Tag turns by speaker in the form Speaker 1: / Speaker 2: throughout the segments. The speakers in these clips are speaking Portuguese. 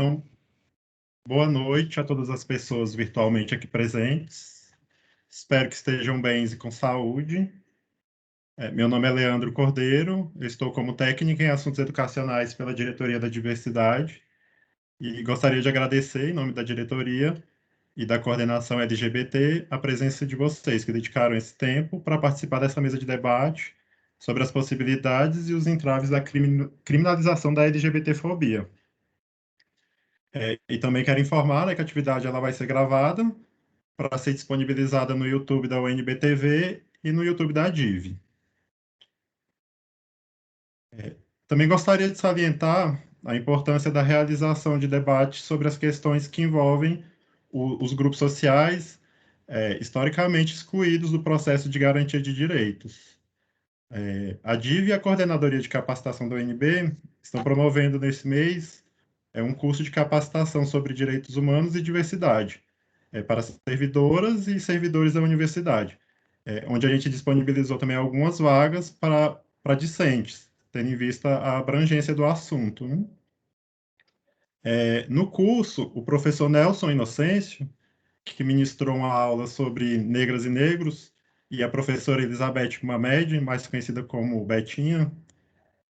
Speaker 1: Então, boa noite a todas as pessoas virtualmente aqui presentes. Espero que estejam bem e com saúde. Meu nome é Leandro Cordeiro, eu estou como técnico em assuntos educacionais pela Diretoria da Diversidade e gostaria de agradecer, em nome da diretoria e da coordenação LGBT, a presença de vocês que dedicaram esse tempo para participar dessa mesa de debate sobre as possibilidades e os entraves da criminalização da LGBTfobia. E também quero informar, né, que a atividade ela vai ser gravada para ser disponibilizada no YouTube da UNBTV e no YouTube da DIV. Também gostaria de salientar a importância da realização de debates sobre as questões que envolvem os grupos sociais historicamente excluídos do processo de garantia de direitos. A DIV e a Coordenadoria de Capacitação da UNB estão promovendo nesse mês um curso de capacitação sobre direitos humanos e diversidade, para servidoras e servidores da universidade, onde a gente disponibilizou também algumas vagas para discentes, tendo em vista a abrangência do assunto, né? No curso, o professor Nelson Inocêncio, que ministrou uma aula sobre negras e negros, e a professora Elizabeth Mamed, mais conhecida como Betinha,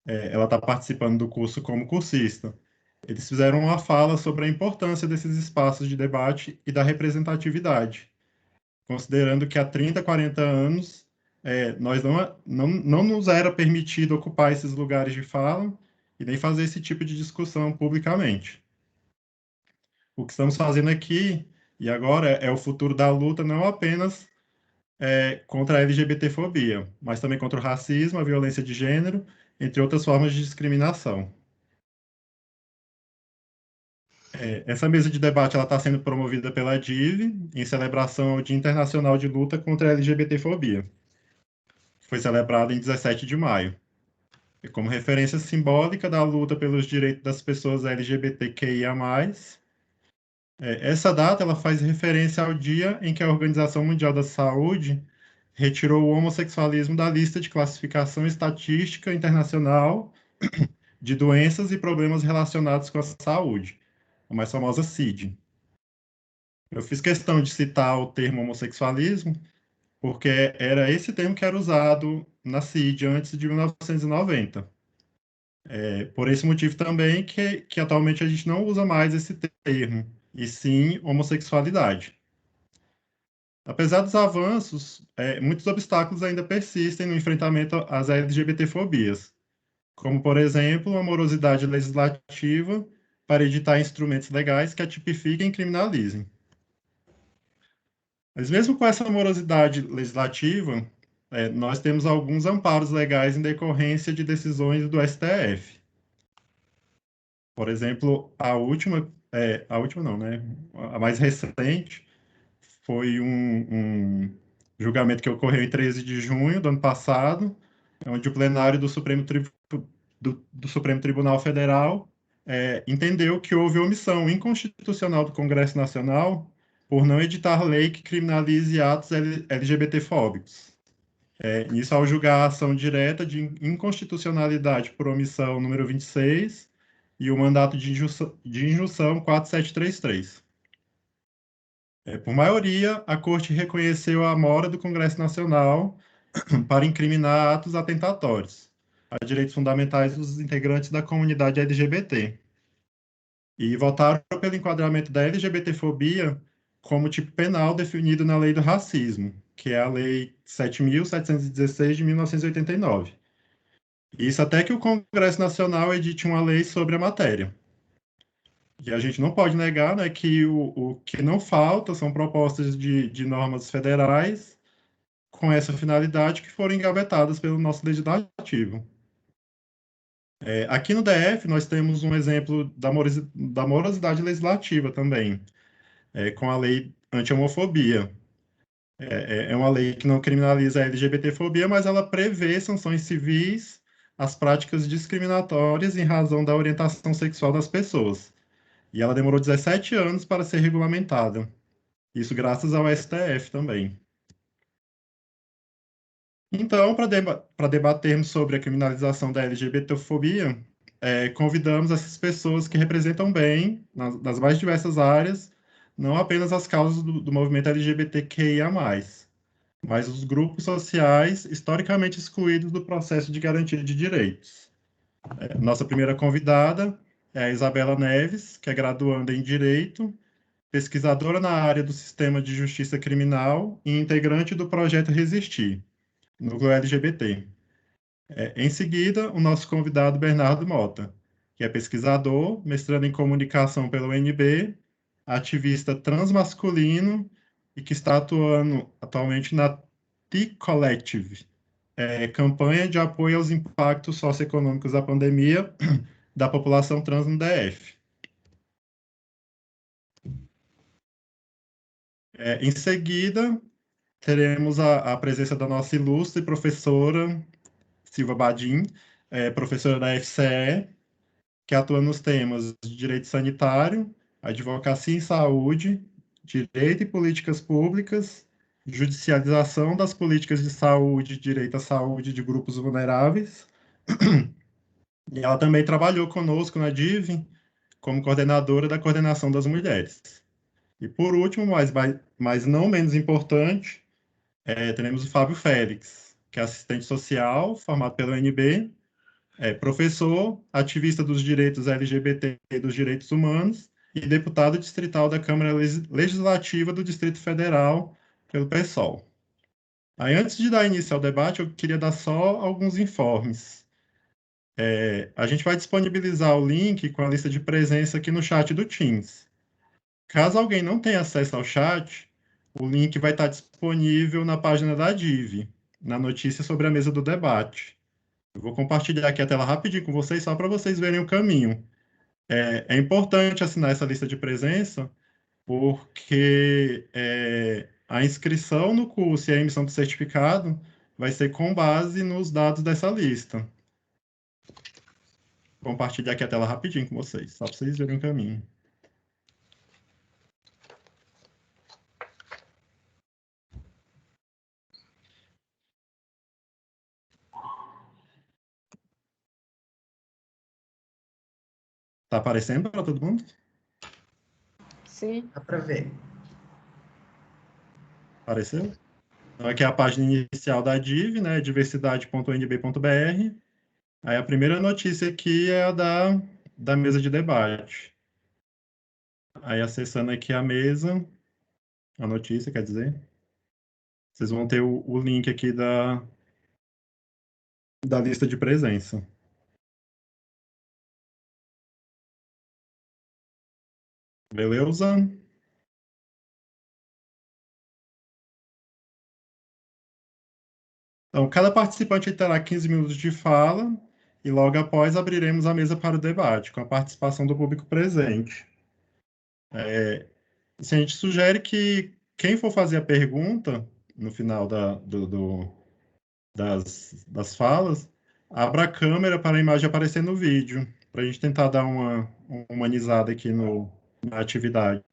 Speaker 1: ela está participando do curso como cursista. Eles fizeram uma fala sobre a importância desses espaços de debate e da representatividade, considerando que há 30, 40 anos nós não nos era permitido ocupar esses lugares de fala e nem fazer esse tipo de discussão publicamente. O que estamos fazendo aqui e agora é o futuro da luta não apenas contra a LGBTfobia, mas também contra o racismo, a violência de gênero, entre outras formas de discriminação. Essa mesa de debate está sendo promovida pela DIV em celebração ao Dia Internacional de Luta contra a LGBTfobia. Foi celebrado em 17 de maio. E como referência simbólica da luta pelos direitos das pessoas LGBTQIA+, essa data ela faz referência ao dia em que a Organização Mundial da Saúde retirou o homossexualismo da lista de classificação estatística internacional de doenças e problemas relacionados com a saúde, a mais famosa CID. Eu fiz questão de citar o termo homossexualismo, porque era esse termo que era usado na CID antes de 1990. Por esse motivo também que atualmente a gente não usa mais esse termo, e sim homossexualidade. Apesar dos avanços, muitos obstáculos ainda persistem no enfrentamento às LGBTfobias, como, por exemplo, a morosidade legislativa para editar instrumentos legais que a tipifiquem e criminalizem. Mas mesmo com essa morosidade legislativa, nós temos alguns amparos legais em decorrência de decisões do STF. Por exemplo, a última não, né? A mais recente foi um julgamento que ocorreu em 13 de junho do ano passado, onde o plenário do Supremo Tribunal Federal entendeu que houve omissão inconstitucional do Congresso Nacional por não editar lei que criminalize atos LGBTfóbicos. Isso ao julgar a ação direta de inconstitucionalidade por omissão número 26 e o mandato de injunção 4733. Por maioria, a Corte reconheceu a mora do Congresso Nacional para incriminar atos atentatórios a direitos fundamentais dos integrantes da comunidade LGBT. E votaram pelo enquadramento da LGBTfobia como tipo penal definido na Lei do Racismo, que é a Lei 7.716 de 1989. Isso até que o Congresso Nacional edite uma lei sobre a matéria. E a gente não pode negar, né, que o que não falta são propostas de normas federais com essa finalidade que foram engavetadas pelo nosso legislativo. Aqui no DF, nós temos um exemplo da morosidade legislativa também, com a lei anti-homofobia. É uma lei que não criminaliza a LGBTfobia, mas ela prevê sanções civis às práticas discriminatórias em razão da orientação sexual das pessoas. E ela demorou 17 anos para ser regulamentada. Isso graças ao STF também. Então, para debatermos sobre a criminalização da LGBTfobia, convidamos essas pessoas que representam bem, nas mais diversas áreas, não apenas as causas do movimento LGBTQIA+, mas os grupos sociais historicamente excluídos do processo de garantia de direitos. Nossa primeira convidada é a Isabela Neves, que é graduanda em Direito, pesquisadora na área do Sistema de Justiça Criminal e integrante do projeto Resistir, Núcleo LGBT. Em seguida, o nosso convidado Bernardo Mota, que é pesquisador, mestrando em comunicação pela UNB, ativista transmasculino e que está atuando atualmente na T-Collective, campanha de apoio aos impactos socioeconômicos da pandemia da população trans no DF. Em seguida, teremos a presença da nossa ilustre professora Silva Badim, professora da FCE, que atua nos temas de direito sanitário, advocacia em saúde, direito e políticas públicas, judicialização das políticas de saúde, direito à saúde de grupos vulneráveis. E ela também trabalhou conosco na DIV como coordenadora da coordenação das mulheres. E por último, mas não menos importante, teremos o Fábio Félix, que é assistente social, formado pela UNB, professor, ativista dos direitos LGBT e dos direitos humanos e deputado distrital da Câmara Legislativa do Distrito Federal pelo PSOL. Aí, antes de dar início ao debate, eu queria dar só alguns informes. A gente vai disponibilizar o link com a lista de presença aqui no chat do Teams. Caso alguém não tenha acesso ao chat, o link vai estar disponível na página da DIV, na notícia sobre a mesa do debate. Eu vou compartilhar aqui a tela rapidinho com vocês, só para vocês verem o caminho. É importante assinar essa lista de presença, porque a inscrição no curso e a emissão do certificado vai ser com base nos dados dessa lista. Vou compartilhar aqui a tela rapidinho com vocês, só para vocês verem o caminho. Tá aparecendo para todo mundo?
Speaker 2: Sim. Dá para ver.
Speaker 1: Apareceu? Então, aqui é a página inicial da DIV, né? diversidade.unb.br. Aí a primeira notícia aqui é a da mesa de debate. Aí acessando aqui a mesa, a notícia, quer dizer, vocês vão ter o link aqui da lista de presença. Beleza? Então, cada participante terá 15 minutos de fala e logo após abriremos a mesa para o debate, com a participação do público presente. A gente sugere que quem for fazer a pergunta no final das falas, abra a câmera para a imagem aparecer no vídeo, para a gente tentar dar uma humanizada aqui na atividade.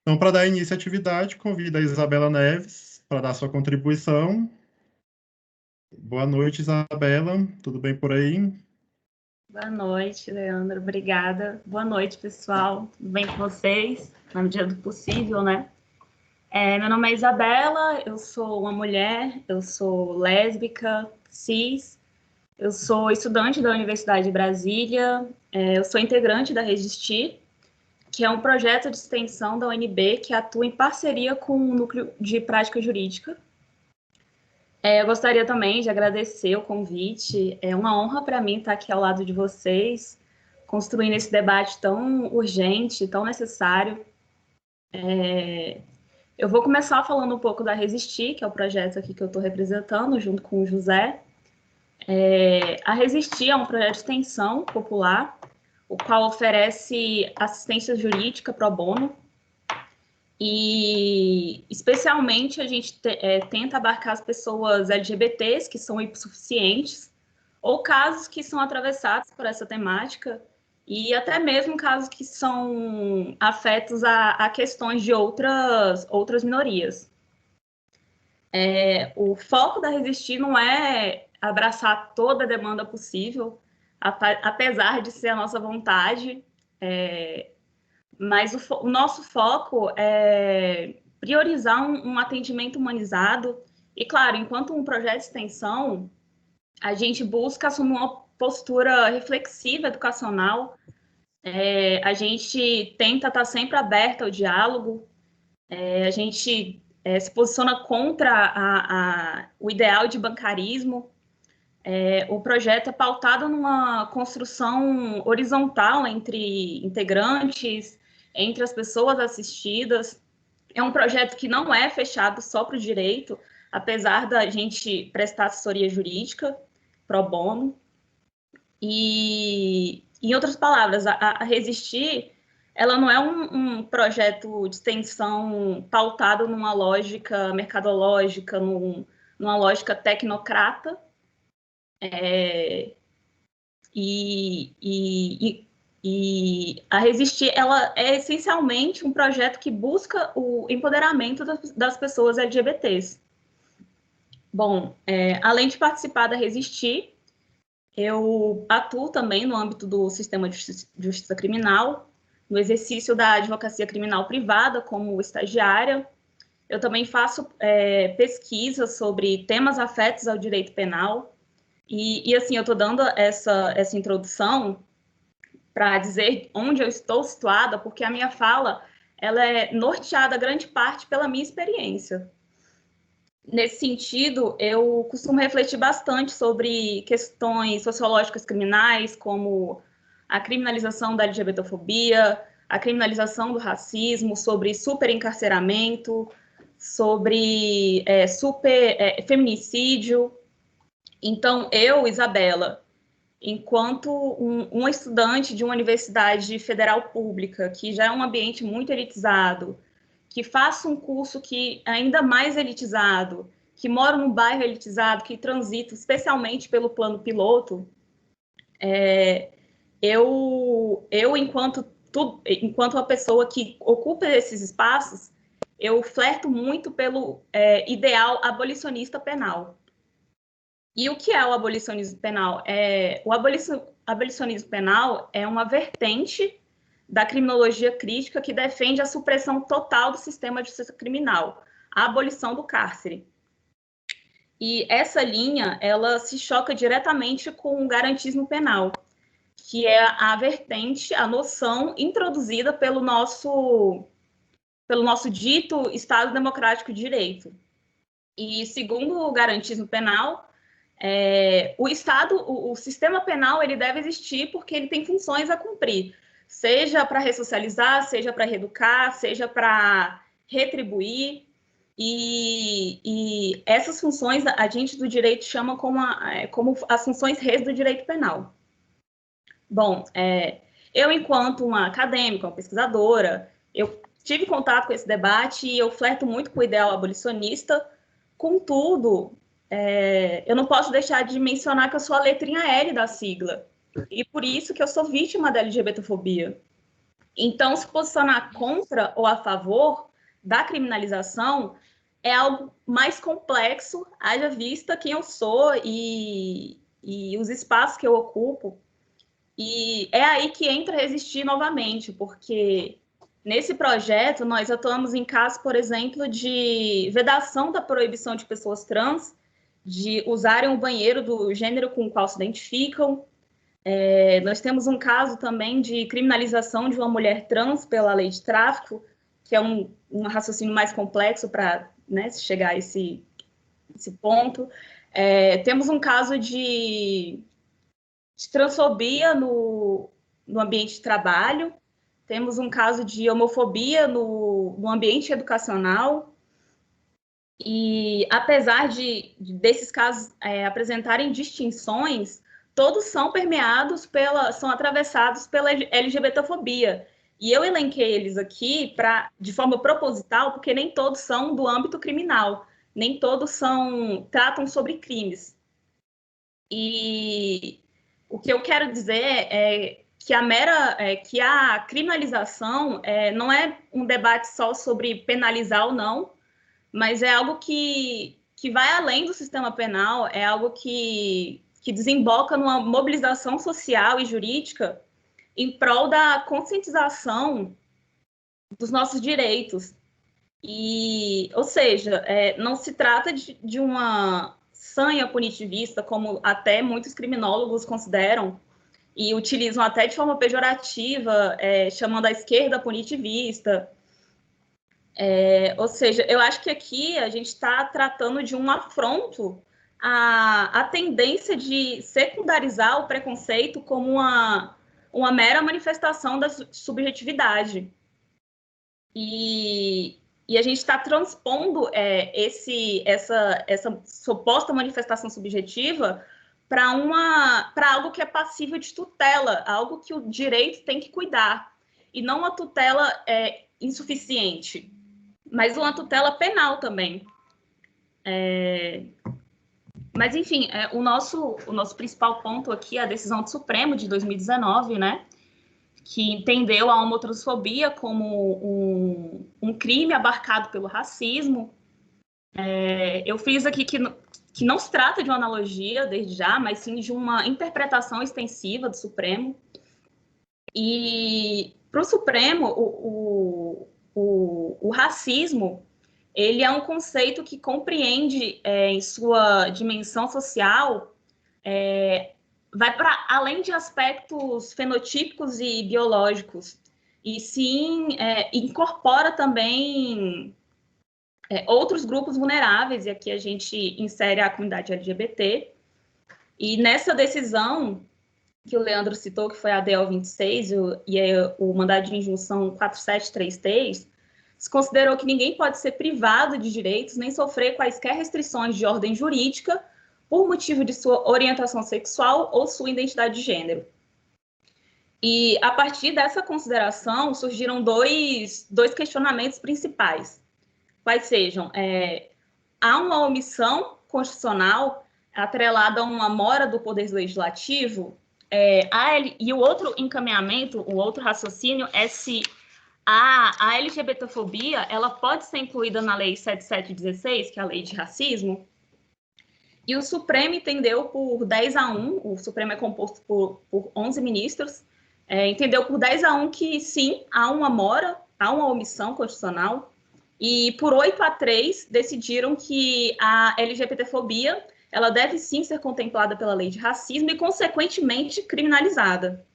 Speaker 1: Então, para dar início à atividade, convido a Isabela Neves para dar sua contribuição. Boa noite, Isabela. Tudo bem por aí?
Speaker 2: Boa noite, Leandro. Obrigada. Boa noite, pessoal. Tudo bem com vocês? Na medida do possível, né? Meu nome é Isabela, eu sou uma mulher, eu sou lésbica, cis, eu sou estudante da Universidade de Brasília, eu sou integrante da Resistir, que é um projeto de extensão da UNB que atua em parceria com o Núcleo de Prática Jurídica. Eu gostaria também de agradecer o convite. É uma honra para mim estar aqui ao lado de vocês, construindo esse debate tão urgente, tão necessário. Eu vou começar falando um pouco da Resistir, que é o projeto aqui que eu estou representando, junto com o José. A Resistir é um projeto de extensão popular, o qual oferece assistência jurídica pro bono, e especialmente a gente tenta abarcar as pessoas LGBTs que são hipossuficientes, ou casos que são atravessados por essa temática, e até mesmo casos que são afetos a questões de outras minorias. O foco da Resistir não é abraçar toda a demanda possível, apesar de ser a nossa vontade, mas o nosso foco é priorizar um atendimento humanizado. E, claro, enquanto um projeto de extensão, a gente busca assumir uma postura reflexiva, educacional. A gente tenta estar sempre aberto ao diálogo. A gente se posiciona contra o ideal de bancarismo. O projeto é pautado numa construção horizontal entre integrantes, entre as pessoas assistidas. É um projeto que não é fechado só para o direito, apesar da gente prestar assessoria jurídica pro bono. E, em outras palavras, a Resistir, ela não é um projeto de extensão pautado numa lógica mercadológica, numa lógica tecnocrata, e a Resistir, ela é essencialmente um projeto que busca o empoderamento das pessoas LGBTs. Bom, além de participar da Resistir, eu atuo também no âmbito do sistema de justiça criminal, no exercício da advocacia criminal privada como estagiária. Eu também faço pesquisa sobre temas afetos ao direito penal. E assim, eu estou dando essa introdução para dizer onde eu estou situada, porque a minha fala ela é norteada grande parte pela minha experiência. Nesse sentido, eu costumo refletir bastante sobre questões sociológicas criminais, como a criminalização da LGBTfobia, a criminalização do racismo, sobre superencarceramento, sobre feminicídio. Então, eu, Isabela, enquanto uma estudante de uma universidade federal pública, que já é um ambiente muito elitizado, que faço um curso que é ainda mais elitizado, que moro num bairro elitizado, que transito especialmente pelo plano piloto, eu enquanto uma pessoa que ocupa esses espaços, eu flerto muito pelo ideal abolicionista penal. E o que é o abolicionismo penal? O abolicionismo penal é uma vertente da criminologia crítica que defende a supressão total do sistema de justiça criminal, a abolição do cárcere. E essa linha, ela se choca diretamente com o garantismo penal, que é a vertente, a noção introduzida pelo nosso dito Estado Democrático de Direito. E segundo o garantismo penal, o sistema penal, ele deve existir porque ele tem funções a cumprir, seja para ressocializar, seja para reeducar, seja para retribuir, e essas funções a gente do direito chama como as funções res do direito penal. Bom, eu, enquanto uma acadêmica, uma pesquisadora, eu tive contato com esse debate e eu flerto muito com o ideal abolicionista. Contudo, eu não posso deixar de mencionar que eu sou a letrinha L da sigla, e por isso que eu sou vítima da LGBTfobia. Então, se posicionar contra ou a favor da criminalização é algo mais complexo, haja vista quem eu sou e os espaços que eu ocupo. E é aí que entra Resistir novamente, porque nesse projeto nós atuamos em casos, por exemplo, de vedação da proibição de pessoas trans de usarem o banheiro do gênero com o qual se identificam. Nós temos um caso também de criminalização de uma mulher trans pela lei de tráfico, que é um raciocínio mais complexo para se chegar a esse ponto. Temos um caso de transfobia no ambiente de trabalho, temos um caso de homofobia no ambiente educacional, e apesar desses casos apresentarem distinções, todos são permeados são atravessados pela LGBTfobia. E eu elenquei eles aqui de forma proposital, porque nem todos são do âmbito criminal, nem todos tratam sobre crimes. E o que eu quero dizer é que a criminalização não é um debate só sobre penalizar ou não, mas é algo que vai além do sistema penal, é algo que que desemboca numa mobilização social e jurídica em prol da conscientização dos nossos direitos. Ou seja, não se trata de uma sanha punitivista, como até muitos criminólogos consideram, e utilizam até de forma pejorativa, chamando a esquerda punitivista. Ou seja, eu acho que aqui a gente está tratando de um afronto à tendência de secundarizar o preconceito como uma mera manifestação da subjetividade. E a gente está transpondo essa suposta manifestação subjetiva para algo que é passível de tutela, algo que o direito tem que cuidar, e não uma tutela insuficiente, mas uma tutela penal também. Mas, enfim, o nosso principal ponto aqui é a decisão do Supremo de 2019, né, que entendeu a homotransfobia como um crime abarcado pelo racismo. Eu fiz aqui que não se trata de uma analogia, desde já, mas sim de uma interpretação extensiva do Supremo. E para o Supremo, o racismo, ele é um conceito que compreende, em sua dimensão social, vai para além de aspectos fenotípicos e biológicos, e sim incorpora também outros grupos vulneráveis, e aqui a gente insere a comunidade LGBT. E nessa decisão que o Leandro citou, que foi a ADO 26 e o mandado de injunção 4733, se considerou que ninguém pode ser privado de direitos nem sofrer quaisquer restrições de ordem jurídica por motivo de sua orientação sexual ou sua identidade de gênero. E, a partir dessa consideração, surgiram dois questionamentos principais. Quais sejam, há uma omissão constitucional atrelada a uma mora do Poder Legislativo, e o outro encaminhamento, o outro raciocínio é se a LGBTfobia ela pode ser incluída na Lei 7716, que é a Lei de Racismo, e o Supremo entendeu por 10-1, o Supremo é composto por 11 ministros, entendeu por 10-1 que sim, há uma mora, há uma omissão constitucional, e por 8-3 decidiram que a LGBTfobia ela deve sim ser contemplada pela lei de racismo e, consequentemente, criminalizada.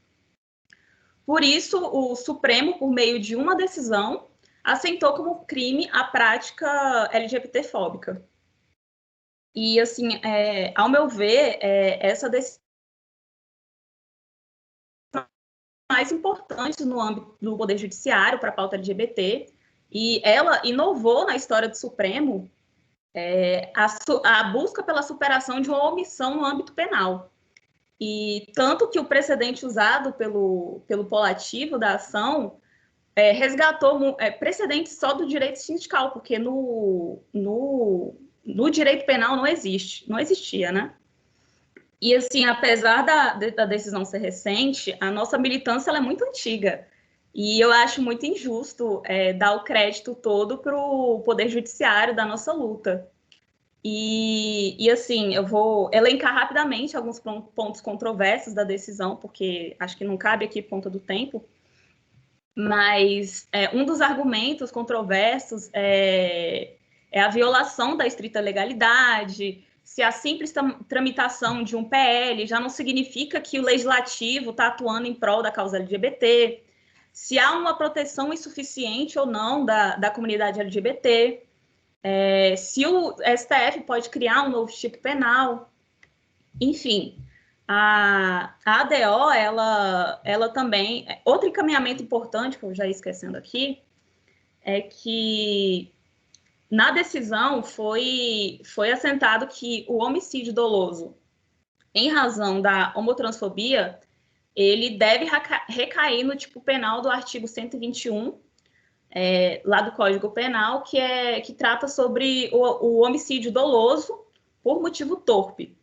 Speaker 2: Por isso, o Supremo, por meio de uma decisão, assentou como crime a prática LGBTfóbica. E, assim, ao meu ver, essa decisão mais importante no âmbito do Poder Judiciário para a pauta LGBT, e ela inovou na história do Supremo a busca pela superação de uma omissão no âmbito penal. E tanto que o precedente usado pelo polo ativo da ação resgatou precedente só do direito sindical, porque no direito penal não existia, né? E, assim, apesar da decisão ser recente, a nossa militância ela é muito antiga. E eu acho muito injusto dar o crédito todo para o Poder Judiciário da nossa luta. E, assim, eu vou elencar rapidamente alguns pontos controversos da decisão, porque acho que não cabe aqui por conta do tempo. Mas um dos argumentos controversos é a violação da estrita legalidade. Se a simples tramitação de um PL já não significa que o legislativo está atuando em prol da causa LGBT, se há uma proteção insuficiente ou não da comunidade LGBT, se o STF pode criar um novo tipo penal, enfim. A ADO, ela também... Outro encaminhamento importante, que eu já ia esquecendo aqui, é que na decisão foi assentado que o homicídio doloso, em razão da homotransfobia, ele deve recair no tipo penal do artigo 121, lá do Código Penal, que trata sobre o homicídio doloso por motivo torpe.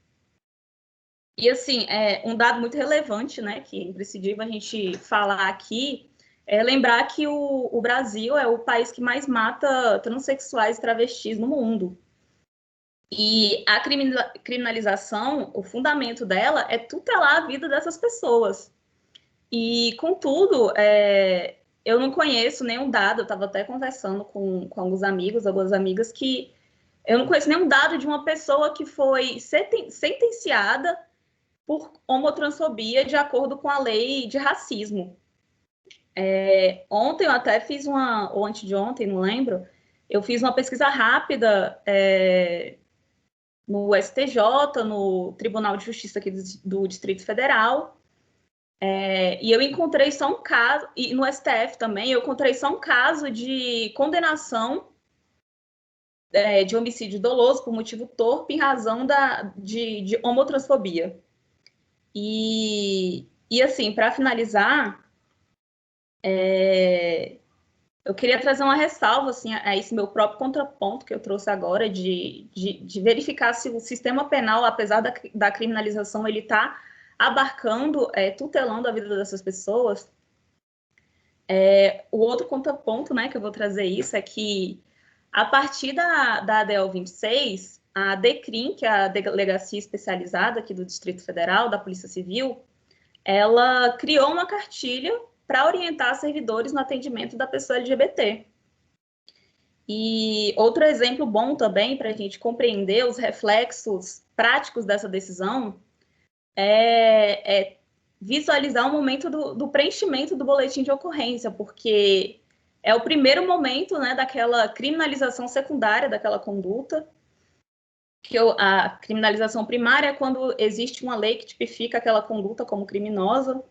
Speaker 2: E, assim, um dado muito relevante, né, que é imprescindível a gente falar aqui, é lembrar que o Brasil é o país que mais mata transexuais e travestis no mundo. E a criminalização, o fundamento dela é tutelar a vida dessas pessoas. E, contudo, eu não conheço nenhum dado, eu estava até conversando com alguns amigos, algumas amigas, que eu não conheço nenhum dado de uma pessoa que foi sentenciada por homotransfobia de acordo com a lei de racismo. Ontem eu até fiz ou antes de ontem, não lembro, eu fiz uma pesquisa rápida no STJ, no Tribunal de Justiça aqui do Distrito Federal, e eu encontrei só um caso, e no STF também, eu encontrei só um caso de condenação de homicídio doloso por motivo torpe em razão de homotransfobia. E assim, para finalizar, eu queria trazer uma ressalva assim, a esse meu próprio contraponto que eu trouxe agora, de verificar se o sistema penal, apesar da criminalização, ele está abarcando, tutelando a vida dessas pessoas. O outro contraponto, né, que eu vou trazer isso, é que a partir da ADL 26, a DECRIM, que é a Delegacia Especializada aqui do Distrito Federal, da Polícia Civil, ela criou uma cartilha para orientar servidores no atendimento da pessoa LGBT. E outro exemplo bom também para a gente compreender os reflexos práticos dessa decisão é visualizar o momento do preenchimento do boletim de ocorrência, porque é o primeiro momento, né, daquela criminalização secundária daquela conduta, que a criminalização primária é quando existe uma lei que tipifica aquela conduta como criminosa,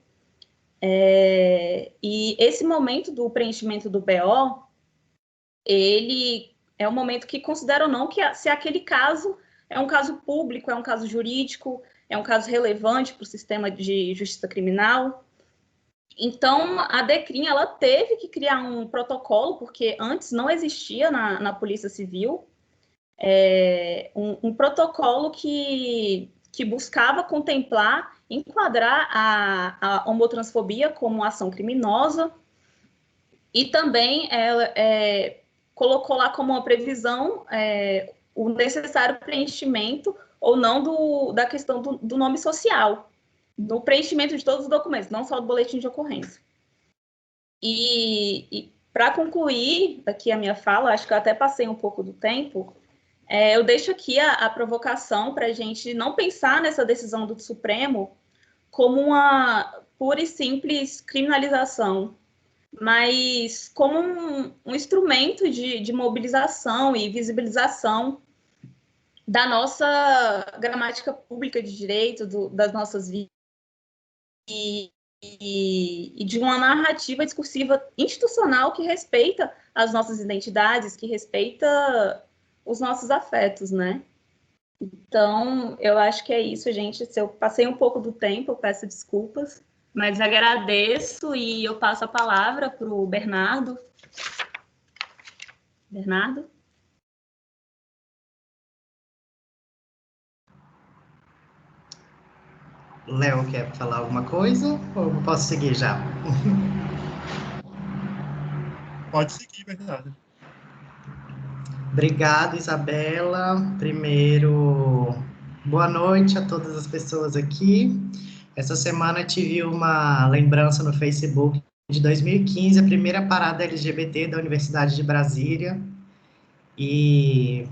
Speaker 2: e esse momento do preenchimento do BO, ele é um momento que considera ou não que se aquele caso é um caso público, é um caso jurídico, é um caso relevante para o sistema de justiça criminal. Então, a DECRIM, ela teve que criar um protocolo, porque antes não existia na Polícia Civil, um protocolo que buscava contemplar, enquadrar a homotransfobia como ação criminosa, e também colocou lá como uma previsão o necessário preenchimento ou não da questão do nome social, no preenchimento de todos os documentos, não só do boletim de ocorrência. E para concluir aqui a minha fala, acho que eu até passei um pouco do tempo, eu deixo aqui a provocação para a gente não pensar nessa decisão do Supremo como uma pura e simples criminalização, mas como um instrumento de mobilização e visibilização da nossa gramática pública de direito, das nossas vidas, e de uma narrativa discursiva institucional que respeita as nossas identidades, que respeita os nossos afetos, né? Então, eu acho que é isso, gente. Se eu passei um pouco do tempo, eu peço desculpas, mas agradeço e eu passo a palavra para o Bernardo. Bernardo?
Speaker 3: Léo quer falar alguma coisa ou eu posso seguir já?
Speaker 1: Pode seguir, Bernardo.
Speaker 3: Obrigado, Isabela. Primeiro, boa noite a todas as pessoas aqui. Essa semana tive uma lembrança no Facebook de 2015, a primeira parada LGBT da Universidade de Brasília. E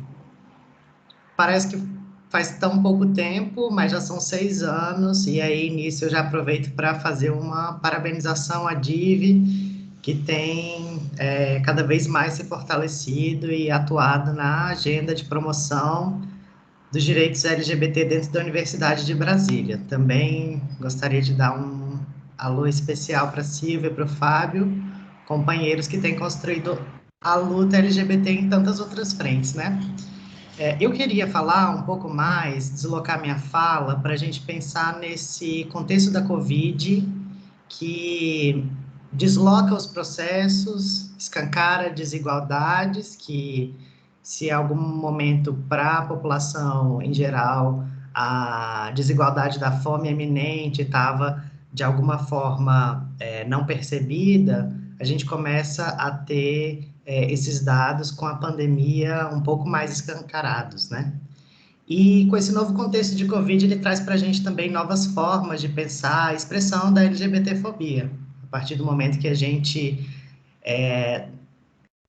Speaker 3: parece que faz tão pouco tempo, mas já são 6 anos, e aí nisso eu já aproveito para fazer uma parabenização à DIV, que tem cada vez mais se fortalecido e atuado na agenda de promoção dos direitos LGBT dentro da Universidade de Brasília. Também gostaria de dar um alô especial para a Silvia e para o Fábio, companheiros que têm construído a luta LGBT em tantas outras frentes, né? Eu queria falar um pouco mais, deslocar minha fala para a gente pensar nesse contexto da Covid, que desloca os processos, escancara desigualdades, que se em algum momento para a população em geral a desigualdade da fome eminente estava de alguma forma não percebida, a gente começa a ter esses dados com a pandemia um pouco mais escancarados, né? E com esse novo contexto de Covid, ele traz para a gente também novas formas de pensar a expressão da LGBTfobia. A partir do momento que a gente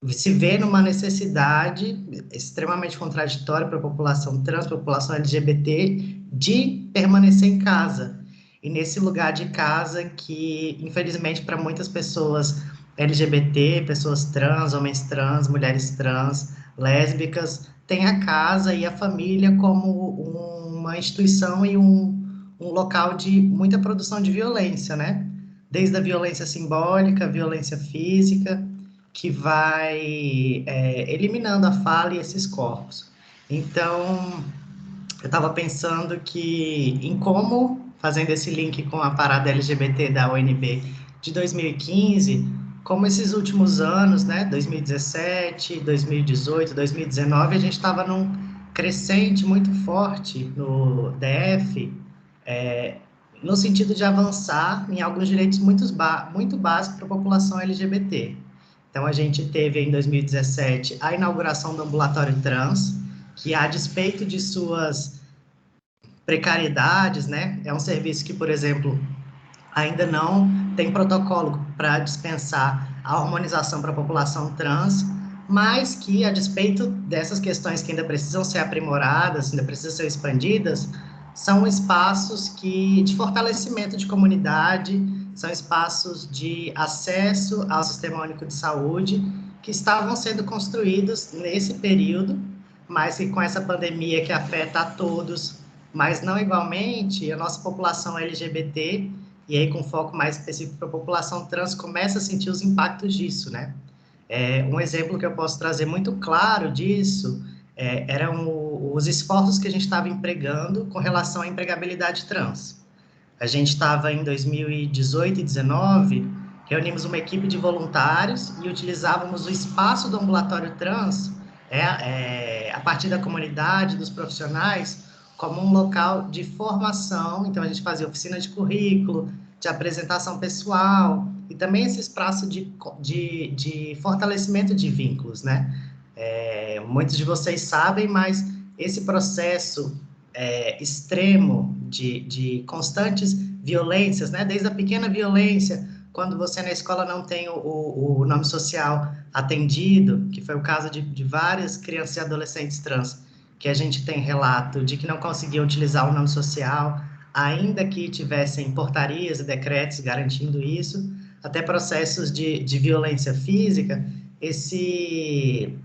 Speaker 3: se vê numa necessidade extremamente contraditória para a população trans, para a população LGBT, de permanecer em casa. E nesse lugar de casa que, infelizmente, para muitas pessoas LGBT, pessoas trans, homens trans, mulheres trans, lésbicas, tem a casa e a família como uma instituição e um local de muita produção de violência, né? Desde a violência simbólica, a violência física, que vai eliminando a fala e esses corpos. Então, eu estava pensando em como, fazendo esse link com a parada LGBT da UNB de 2015, como esses últimos anos, né, 2017, 2018, 2019, a gente estava num crescente muito forte no DF, no sentido de avançar em alguns direitos muito básicos para a população LGBT. Então, a gente teve, em 2017, a inauguração do ambulatório trans, que, a despeito de suas precariedades, né, é um serviço que, por exemplo, ainda não tem protocolo para dispensar a hormonização para a população trans, mas que, a despeito dessas questões que ainda precisam ser aprimoradas, ainda precisam ser expandidas, são espaços de fortalecimento de comunidade, são espaços de acesso ao Sistema Único de Saúde, que estavam sendo construídos nesse período, mas que com essa pandemia que afeta a todos, mas não igualmente, a nossa população LGBT, e aí com foco mais específico para a população trans, começa a sentir os impactos disso, né? Um exemplo que eu posso trazer muito claro disso eram os esforços que a gente estava empregando com relação à empregabilidade trans. A gente estava em 2018 e 2019, reunimos uma equipe de voluntários e utilizávamos o espaço do ambulatório trans, a partir da comunidade, dos profissionais, como um local de formação. Então, a gente fazia oficina de currículo, de apresentação pessoal, e também esse espaço de fortalecimento de vínculos, né? Muitos de vocês sabem, mas esse processo extremo de constantes violências, né? Desde a pequena violência, quando você na escola não tem o nome social atendido, que foi o caso de várias crianças e adolescentes trans, que a gente tem relato de que não conseguiam utilizar o nome social, ainda que tivessem portarias e decretos garantindo isso, até processos de violência física, esse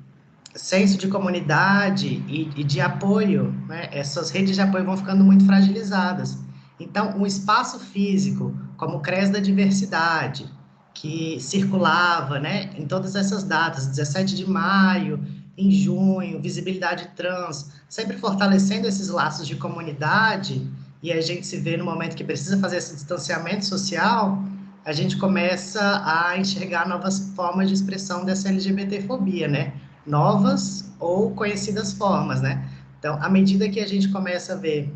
Speaker 3: senso de comunidade e de apoio, né? Essas redes de apoio vão ficando muito fragilizadas. Então, um espaço físico, como o CRES da Diversidade, que circulava, né, em todas essas datas, 17 de maio, em junho, visibilidade trans, sempre fortalecendo esses laços de comunidade, e a gente se vê no momento que precisa fazer esse distanciamento social, a gente começa a enxergar novas formas de expressão dessa LGBTfobia, né? Novas ou conhecidas formas, né? Então, à medida que a gente começa a ver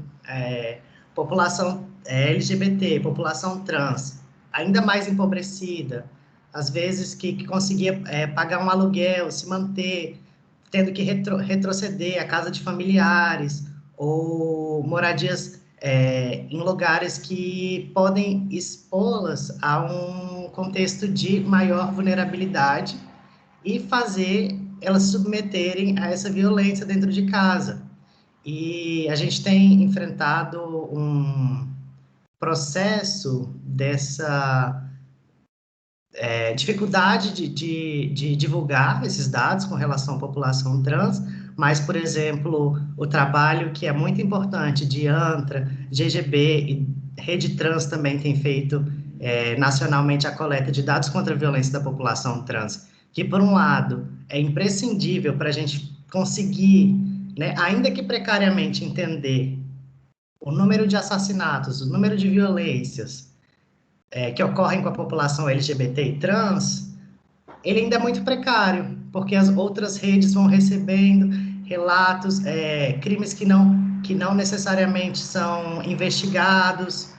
Speaker 3: população LGBT, população trans, ainda mais empobrecida, às vezes que conseguia pagar um aluguel, se manter, tendo que retroceder à casa de familiares, ou moradias em lugares que podem expô-las a um contexto de maior vulnerabilidade e fazer elas se submeterem a essa violência dentro de casa. E a gente tem enfrentado um processo dessa dificuldade de divulgar esses dados com relação à população trans, mas, por exemplo, o trabalho que é muito importante de ANTRA, GGB e Rede Trans também tem feito nacionalmente a coleta de dados contra a violência da população trans, que, por um lado, é imprescindível para a gente conseguir, né, ainda que precariamente, entender o número de assassinatos, o número de violências que ocorrem com a população LGBT e trans, ele ainda é muito precário, porque as outras redes vão recebendo relatos, crimes que não necessariamente são investigados,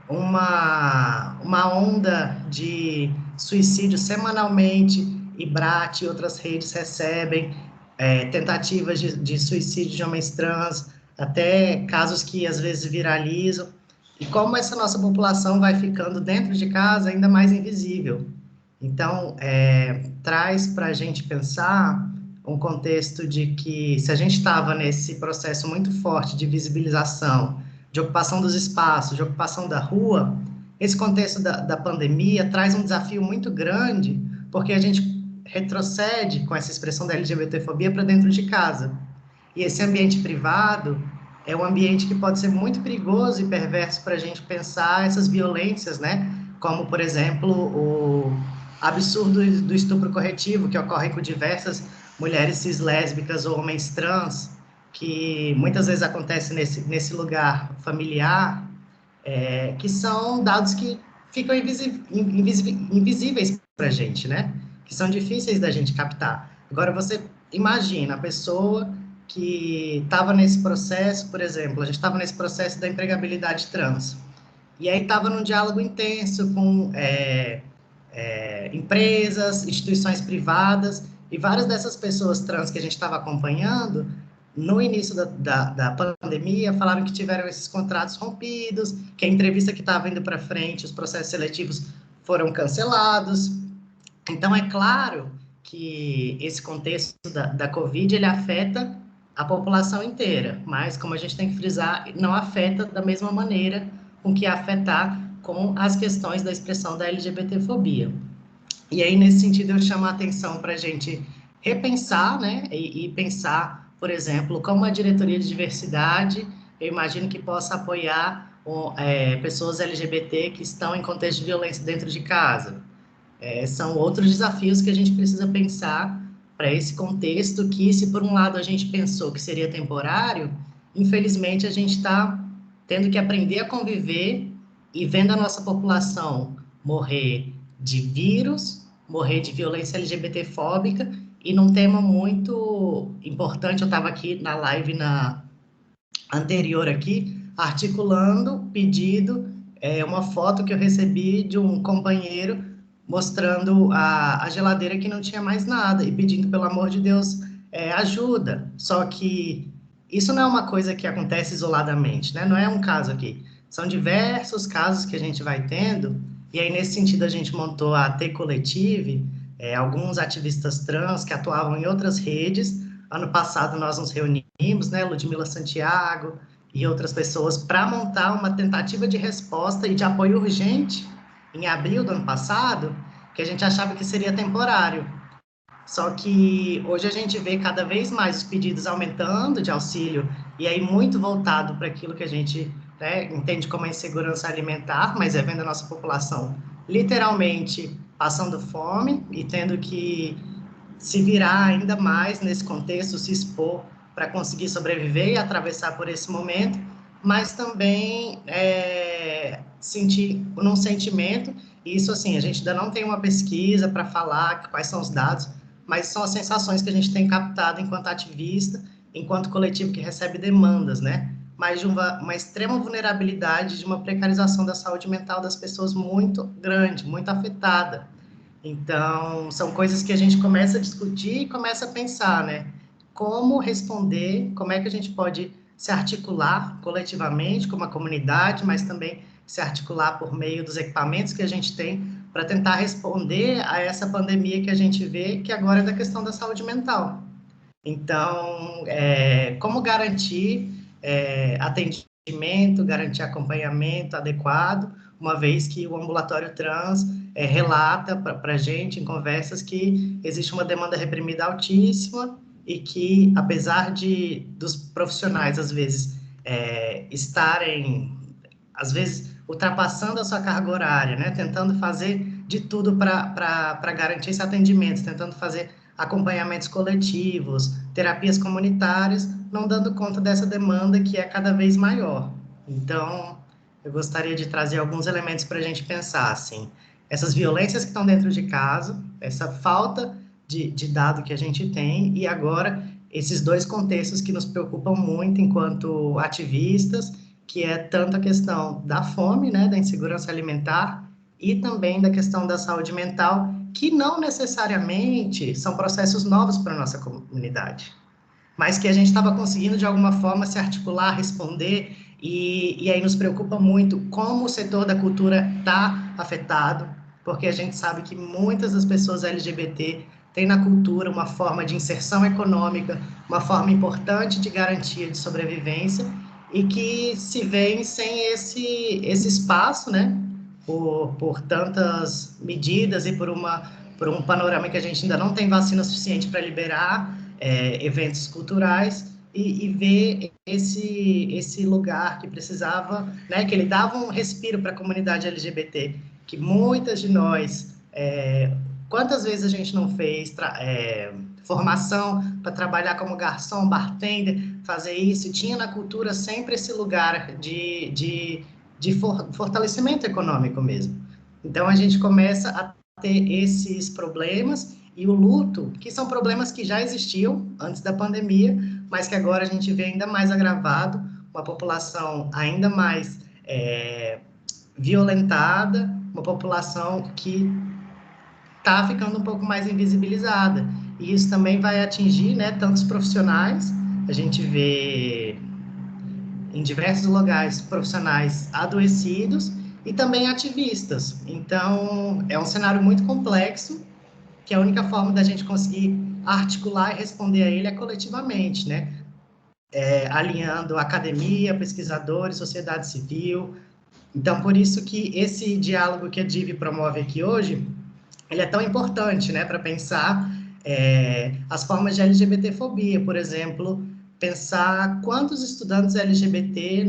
Speaker 3: uma onda de suicídio semanalmente, IBRAT e outras redes recebem tentativas de suicídio de homens trans, até casos que às vezes viralizam, e como essa nossa população vai ficando dentro de casa ainda mais invisível. Então, traz para a gente pensar um contexto de que se a gente estava nesse processo muito forte de visibilização, de ocupação dos espaços, de ocupação da rua, esse contexto da pandemia traz um desafio muito grande, porque a gente retrocede com essa expressão da LGBTfobia para dentro de casa. E esse ambiente privado é um ambiente que pode ser muito perigoso e perverso para a gente pensar essas violências, né? Como, por exemplo, o absurdo do estupro corretivo, que ocorre com diversas mulheres cis lésbicas ou homens trans, que muitas vezes acontece nesse lugar familiar, que são dados que ficam invisíveis para a gente, né? Que são difíceis da gente captar. Agora, você imagina a pessoa que estava nesse processo, por exemplo, a gente estava nesse processo da empregabilidade trans, e aí estava num diálogo intenso com empresas, instituições privadas, e várias dessas pessoas trans que a gente estava acompanhando, no início da pandemia, falaram que tiveram esses contratos rompidos, que a entrevista que estava indo para frente, os processos seletivos foram cancelados. Então, é claro que esse contexto da Covid, ele afeta a população inteira, mas, como a gente tem que frisar, não afeta da mesma maneira com que afetar com as questões da expressão da LGBTfobia. E aí, nesse sentido, eu chamo a atenção para a gente repensar, né, e pensar, por exemplo, como a diretoria de diversidade, eu imagino que possa apoiar pessoas LGBT que estão em contexto de violência dentro de casa. São outros desafios que a gente precisa pensar para esse contexto que, se por um lado a gente pensou que seria temporário, infelizmente a gente está tendo que aprender a conviver e vendo a nossa população morrer de vírus, morrer de violência LGBTfóbica, e num tema muito importante, eu estava aqui na live anterior aqui, articulando pedido, uma foto que eu recebi de um companheiro mostrando a geladeira que não tinha mais nada e pedindo, pelo amor de Deus, ajuda. Só que isso não é uma coisa que acontece isoladamente, né? Não é um caso aqui. São diversos casos que a gente vai tendo, e aí, nesse sentido, a gente montou a T Coletive, alguns ativistas trans que atuavam em outras redes. Ano passado, nós nos reunimos, né, Ludmila Santiago e outras pessoas, para montar uma tentativa de resposta e de apoio urgente em abril do ano passado, que a gente achava que seria temporário. Só que hoje a gente vê cada vez mais os pedidos aumentando de auxílio, e aí muito voltado para aquilo que a gente, né, entende como a insegurança alimentar, mas vendo a nossa população literalmente passando fome e tendo que se virar ainda mais nesse contexto, se expor para conseguir sobreviver e atravessar por esse momento, mas também sentir num sentimento, e isso assim, a gente ainda não tem uma pesquisa para falar quais são os dados, mas são as sensações que a gente tem captado enquanto ativista, enquanto coletivo que recebe demandas, né? Mas de uma extrema vulnerabilidade, de uma precarização da saúde mental das pessoas muito grande, muito afetada. Então, são coisas que a gente começa a discutir e começa a pensar, né? Como responder, como é que a gente pode se articular coletivamente, como a comunidade, mas também se articular por meio dos equipamentos que a gente tem para tentar responder a essa pandemia que a gente vê, que agora é da questão da saúde mental. Então, como garantir atendimento, garantir acompanhamento adequado, uma vez que o ambulatório trans relata para a gente, em conversas, que existe uma demanda reprimida altíssima e que, apesar dos profissionais, às vezes, estarem, às vezes, ultrapassando a sua carga horária, né, tentando fazer de tudo para garantir esse atendimento, tentando fazer acompanhamentos coletivos, terapias comunitárias, não dando conta dessa demanda que é cada vez maior. Então, eu gostaria de trazer alguns elementos para a gente pensar, assim, essas violências que estão dentro de casa, essa falta de dado que a gente tem, e agora esses dois contextos que nos preocupam muito enquanto ativistas, que é tanto a questão da fome, né, da insegurança alimentar, e também da questão da saúde mental, que não necessariamente são processos novos para a nossa comunidade. mas que a gente estava conseguindo, de alguma forma, se articular, responder, e aí nos preocupa muito como o setor da cultura está afetado, porque a gente sabe que muitas das pessoas LGBT têm na cultura uma forma de inserção econômica, uma forma importante de garantia de sobrevivência, e que se veem sem esse espaço, né, por tantas medidas e por um panorama que a gente ainda não tem vacina suficiente para liberar eventos culturais, e ver esse lugar que precisava, né, que ele dava um respiro para a comunidade LGBT, que muitas de nós, quantas vezes a gente não fez formação para trabalhar como garçom, bartender, fazer isso, e tinha na cultura sempre esse lugar de fortalecimento econômico mesmo. Então, a gente começa a ter esses problemas, e o luto, que são problemas que já existiam antes da pandemia, mas que agora a gente vê ainda mais agravado, uma população ainda mais violentada, uma população que está ficando um pouco mais invisibilizada. E isso também vai atingir, né, tantos profissionais. A gente vê em diversos lugares profissionais adoecidos e também ativistas. Então, é um cenário muito complexo, que a única forma da gente conseguir articular e responder a ele é coletivamente, né? Alinhando academia, pesquisadores, sociedade civil. Então, por isso que esse diálogo que a DIV promove aqui hoje, ele é tão importante, né, para pensar as formas de LGBTfobia, por exemplo, pensar quantos estudantes LGBT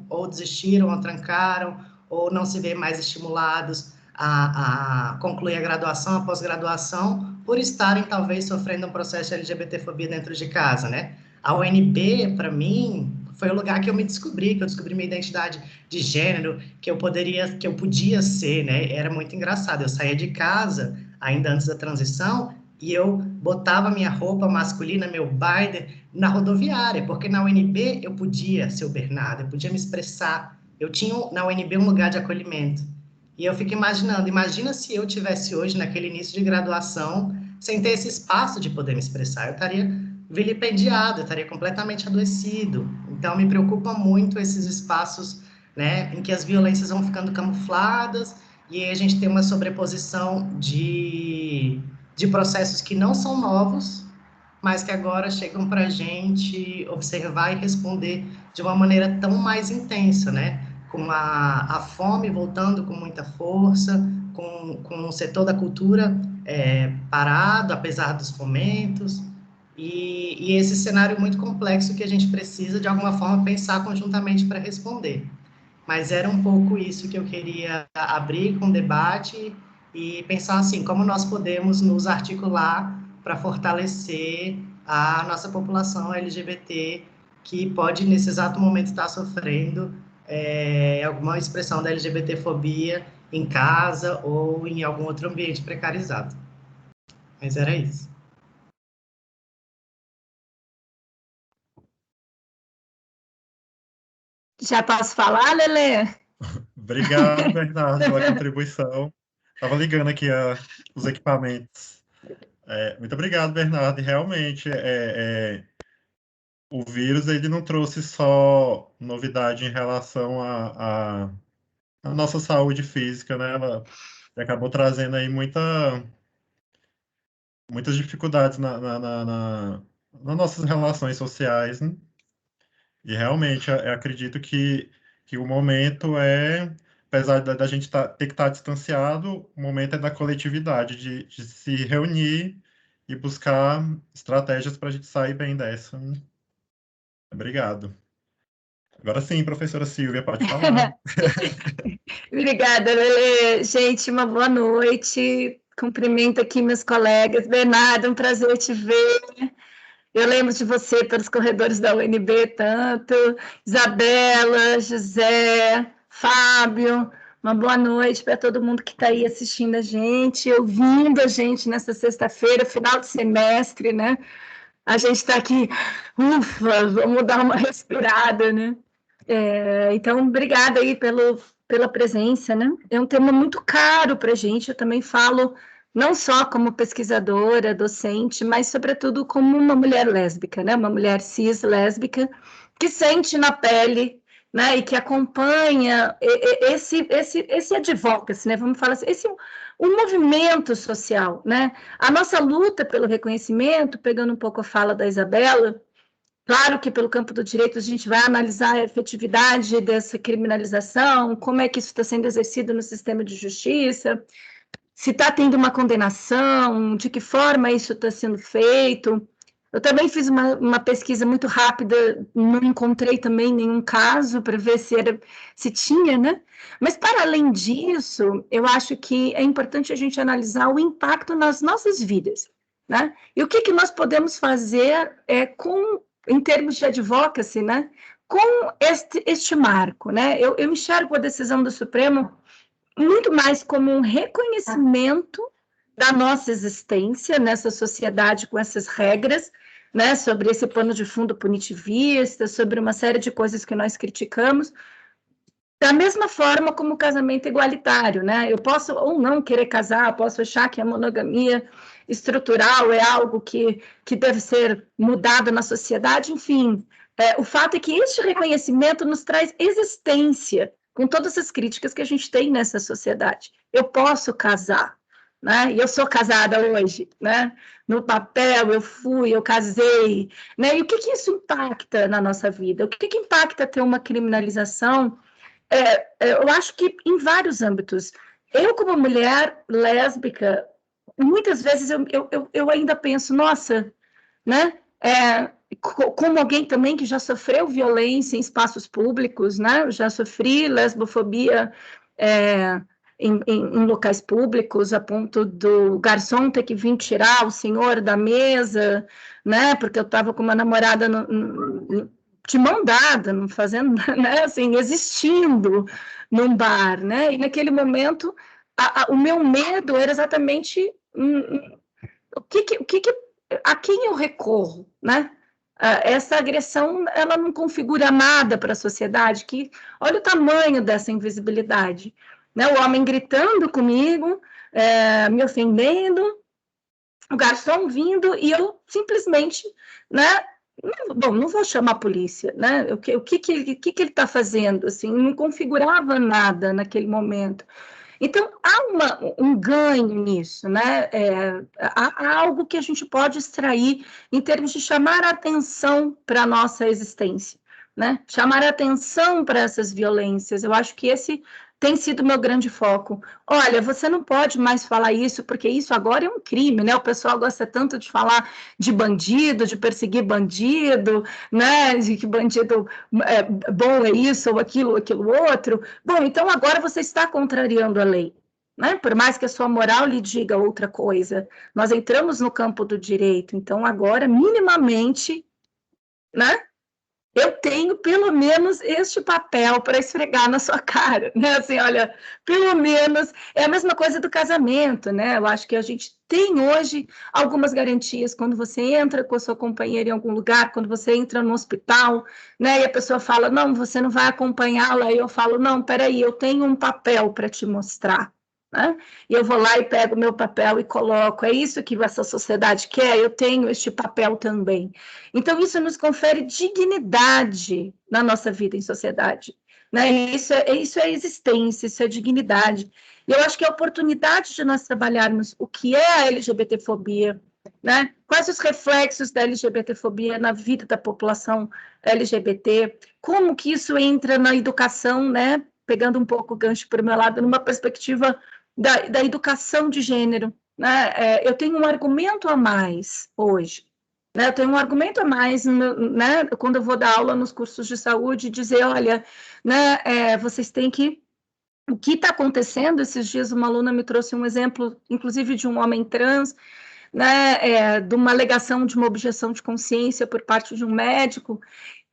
Speaker 3: ou desistiram, ou trancaram, ou não se vê mais estimulados a concluir a graduação, a pós-graduação, por estarem, talvez, sofrendo um processo de LGBTfobia dentro de casa, né? A UNB, para mim, foi o lugar que eu me descobri, que eu descobri minha identidade de gênero, que eu podia ser, né? Era muito engraçado. Eu saía de casa, ainda antes da transição, e eu botava minha roupa masculina, meu binder, na rodoviária, porque na UNB eu podia ser o Bernardo, eu podia me expressar. Eu tinha na UNB um lugar de acolhimento. E eu fico imaginando, imagina se eu tivesse hoje, naquele início de graduação, sem ter esse espaço de poder me expressar, eu estaria vilipendiado, eu estaria completamente adoecido. Então, me preocupa muito esses espaços, né, em que as violências vão ficando camufladas, e aí a gente tem uma sobreposição de processos que não são novos, mas que agora chegam para a gente observar e responder de uma maneira tão mais intensa, né? Com a fome voltando com muita força, com o setor da cultura parado, apesar dos fomentos, e esse cenário muito complexo que a gente precisa, de alguma forma, pensar conjuntamente para responder. Mas era um pouco isso que eu queria abrir com o debate e pensar assim, como nós podemos nos articular para fortalecer a nossa população LGBT, que pode, nesse exato momento, estar sofrendo alguma expressão da LGBTfobia em casa ou em algum outro ambiente precarizado. Mas era isso.
Speaker 4: Já posso falar, Lelê?
Speaker 1: Obrigado, Bernardo, pela contribuição. Estava ligando aqui os equipamentos. Muito obrigado, Bernardo. E realmente, o vírus ele não trouxe só novidade em relação à nossa saúde física, né? Ela acabou trazendo aí muitas dificuldades nas nossas relações sociais, né? E realmente, eu acredito que o momento apesar da gente ter que estar distanciado, o momento é da coletividade, de se reunir e buscar estratégias para a gente sair bem dessa, né? Obrigado. Agora sim, professora Silvia, pode falar.
Speaker 4: Obrigada, Lelê. Gente, uma boa noite. Cumprimento aqui meus colegas. Bernardo, um prazer te ver. Eu lembro de você pelos corredores da UNB, tanto. Isabela, José, Fábio. Uma boa noite para todo mundo que está aí assistindo a gente, ouvindo a gente nessa sexta-feira, final de semestre, né? A gente está aqui, ufa, vamos dar uma respirada, né? Então, obrigada aí pela presença, né? É um tema muito caro para a gente, eu também falo não só como pesquisadora, docente, mas, sobretudo, como uma mulher lésbica, né? Uma mulher cis lésbica, que sente na pele, né? E que acompanha esse advocacy, né? Vamos falar assim, um movimento social, né? A nossa luta pelo reconhecimento, pegando um pouco a fala da Isabela, claro que pelo campo do direito a gente vai analisar a efetividade dessa criminalização, como é que isso está sendo exercido no sistema de justiça, se está tendo uma condenação, de que forma isso está sendo feito. Eu também fiz uma pesquisa muito rápida, não encontrei também nenhum caso para ver se tinha, né? Mas, para além disso, eu acho que é importante a gente analisar o impacto nas nossas vidas, né? E o que nós podemos fazer em termos de advocacy, né? Com este marco, né? Eu enxergo a decisão do Supremo muito mais como um reconhecimento da nossa existência nessa sociedade com essas regras, né, sobre esse pano de fundo punitivista, sobre uma série de coisas que nós criticamos, da mesma forma como o casamento igualitário, né? Eu posso ou não querer casar, posso achar que a monogamia estrutural é algo que deve ser mudado na sociedade, enfim. O fato é que este reconhecimento nos traz existência, com todas as críticas que a gente tem nessa sociedade. Eu posso casar, né? E eu sou casada hoje, né? No papel eu casei, né? E o que isso impacta na nossa vida? O que impacta ter uma criminalização? Eu acho que em vários âmbitos. Eu, como mulher lésbica, muitas vezes eu ainda penso, nossa, né? Como alguém também que já sofreu violência em espaços públicos, né? Eu já sofri lesbofobia em locais públicos, a ponto do garçom ter que vir tirar o senhor da mesa, né? Porque eu estava com uma namorada de mão dada, não fazendo, né? Assim, existindo num bar, né? E naquele momento, o meu medo era exatamente a quem eu recorro, né? Essa agressão, ela não configura nada para a sociedade, olha o tamanho dessa invisibilidade, né? O homem gritando comigo, me ofendendo, o garçom vindo, e eu simplesmente, né? Bom, não vou chamar a polícia, né? O que ele está fazendo? Assim, não configurava nada naquele momento. Então, há um ganho nisso, né? Há algo que a gente pode extrair em termos de chamar a atenção para a nossa existência, né? Chamar a atenção para essas violências. Eu acho que esse tem sido o meu grande foco. Olha, você não pode mais falar isso, porque isso agora é um crime, né? O pessoal gosta tanto de falar de bandido, de perseguir bandido, né? De que bandido bom é isso, ou aquilo outro. Bom, então agora você está contrariando a lei, né? Por mais que a sua moral lhe diga outra coisa. Nós entramos no campo do direito, então agora, minimamente, né? Eu tenho pelo menos este papel para esfregar na sua cara, né? Assim, olha, pelo menos é a mesma coisa do casamento, né? Eu acho que a gente tem hoje algumas garantias quando você entra com a sua companheira em algum lugar, quando você entra no hospital, né? E a pessoa fala, não, você não vai acompanhá-la. E eu falo, não, peraí, eu tenho um papel para te mostrar. Né? E eu vou lá e pego o meu papel e coloco, é isso que essa sociedade quer, eu tenho este papel também. Então, isso nos confere dignidade na nossa vida em sociedade. Né? Isso é existência, isso é dignidade. E eu acho que a oportunidade de nós trabalharmos o que é a LGBTfobia, né? Quais os reflexos da LGBTfobia na vida da população LGBT, como que isso entra na educação, né? Pegando um pouco o gancho para o meu lado, numa perspectiva da educação de gênero, né? Eu tenho um argumento a mais hoje, né? Eu tenho um argumento a mais, né? Quando eu vou dar aula nos cursos de saúde, dizer, olha, né? Vocês têm que... O que está acontecendo? Esses dias uma aluna me trouxe um exemplo, inclusive de um homem trans, né? De uma alegação de uma objeção de consciência por parte de um médico.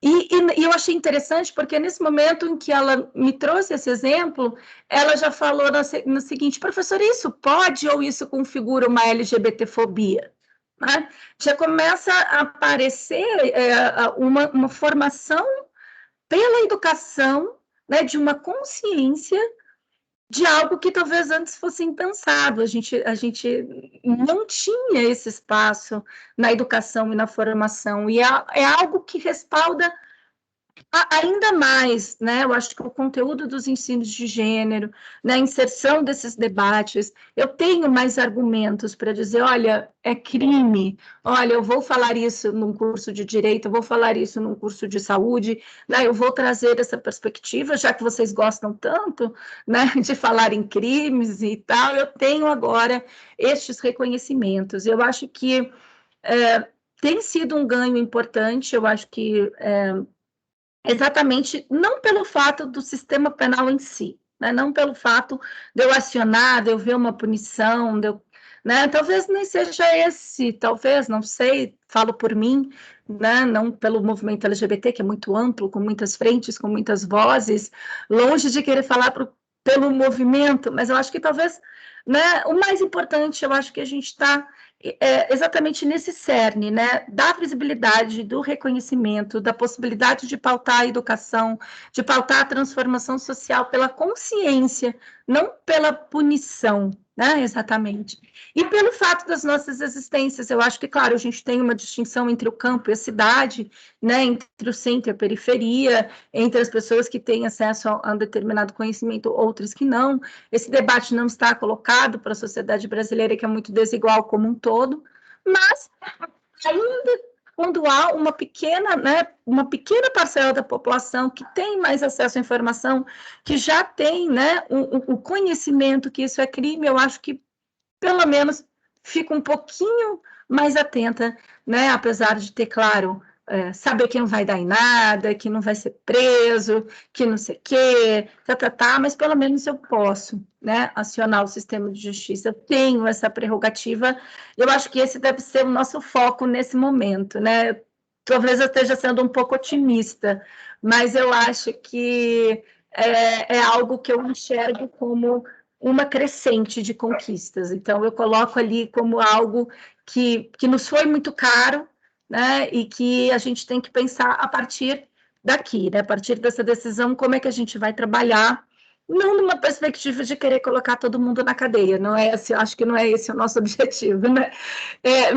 Speaker 4: E eu achei interessante, porque nesse momento em que ela me trouxe esse exemplo, ela já falou no seguinte, professora, isso pode ou isso configura uma LGBTfobia? Né? Já começa a aparecer uma formação pela educação, né, de uma consciência de algo que talvez antes fosse impensado. A gente não tinha esse espaço na educação e na formação, e é algo que respalda ainda mais, né? Eu acho que o conteúdo dos ensinos de gênero, na inserção desses debates, eu tenho mais argumentos para dizer, olha, é crime, olha, eu vou falar isso num curso de direito, eu vou falar isso num curso de saúde, né? Eu vou trazer essa perspectiva, já que vocês gostam tanto, né, de falar em crimes e tal, eu tenho agora estes reconhecimentos. Eu acho que tem sido um ganho importante, eu acho que exatamente, não pelo fato do sistema penal em si, né? Não pelo fato de eu acionar, de eu ver uma punição, né? Talvez nem seja esse, talvez, não sei, falo por mim, né? Não pelo movimento LGBT, que é muito amplo, com muitas frentes, com muitas vozes, longe de querer falar pelo movimento, mas eu acho que talvez, né? O mais importante, eu acho que a gente está exatamente nesse cerne, né, da visibilidade, do reconhecimento, da possibilidade de pautar a educação, de pautar a transformação social pela consciência, não pela punição, né, exatamente. E pelo fato das nossas existências, eu acho que, claro, a gente tem uma distinção entre o campo e a cidade, né, entre o centro e a periferia, entre as pessoas que têm acesso a um determinado conhecimento, outras que não. Esse debate não está colocado para a sociedade brasileira, que é muito desigual como um todo, mas ainda quando há uma pequena, né, uma pequena parcela da população que tem mais acesso à informação, que já tem, né, o conhecimento que isso é crime, eu acho que, pelo menos, fica um pouquinho mais atenta, né, apesar de ter, claro, saber que não vai dar em nada, que não vai ser preso, que não sei o quê, mas pelo menos eu posso, né, acionar o sistema de justiça, eu tenho essa prerrogativa, eu acho que esse deve ser o nosso foco nesse momento, né, talvez eu esteja sendo um pouco otimista, mas eu acho que é algo que eu enxergo como uma crescente de conquistas, então eu coloco ali como algo que nos foi muito caro, né, e que a gente tem que pensar a partir daqui, né, a partir dessa decisão, como é que a gente vai trabalhar, não numa perspectiva de querer colocar todo mundo na cadeia, não é esse, acho que não é esse o nosso objetivo, né,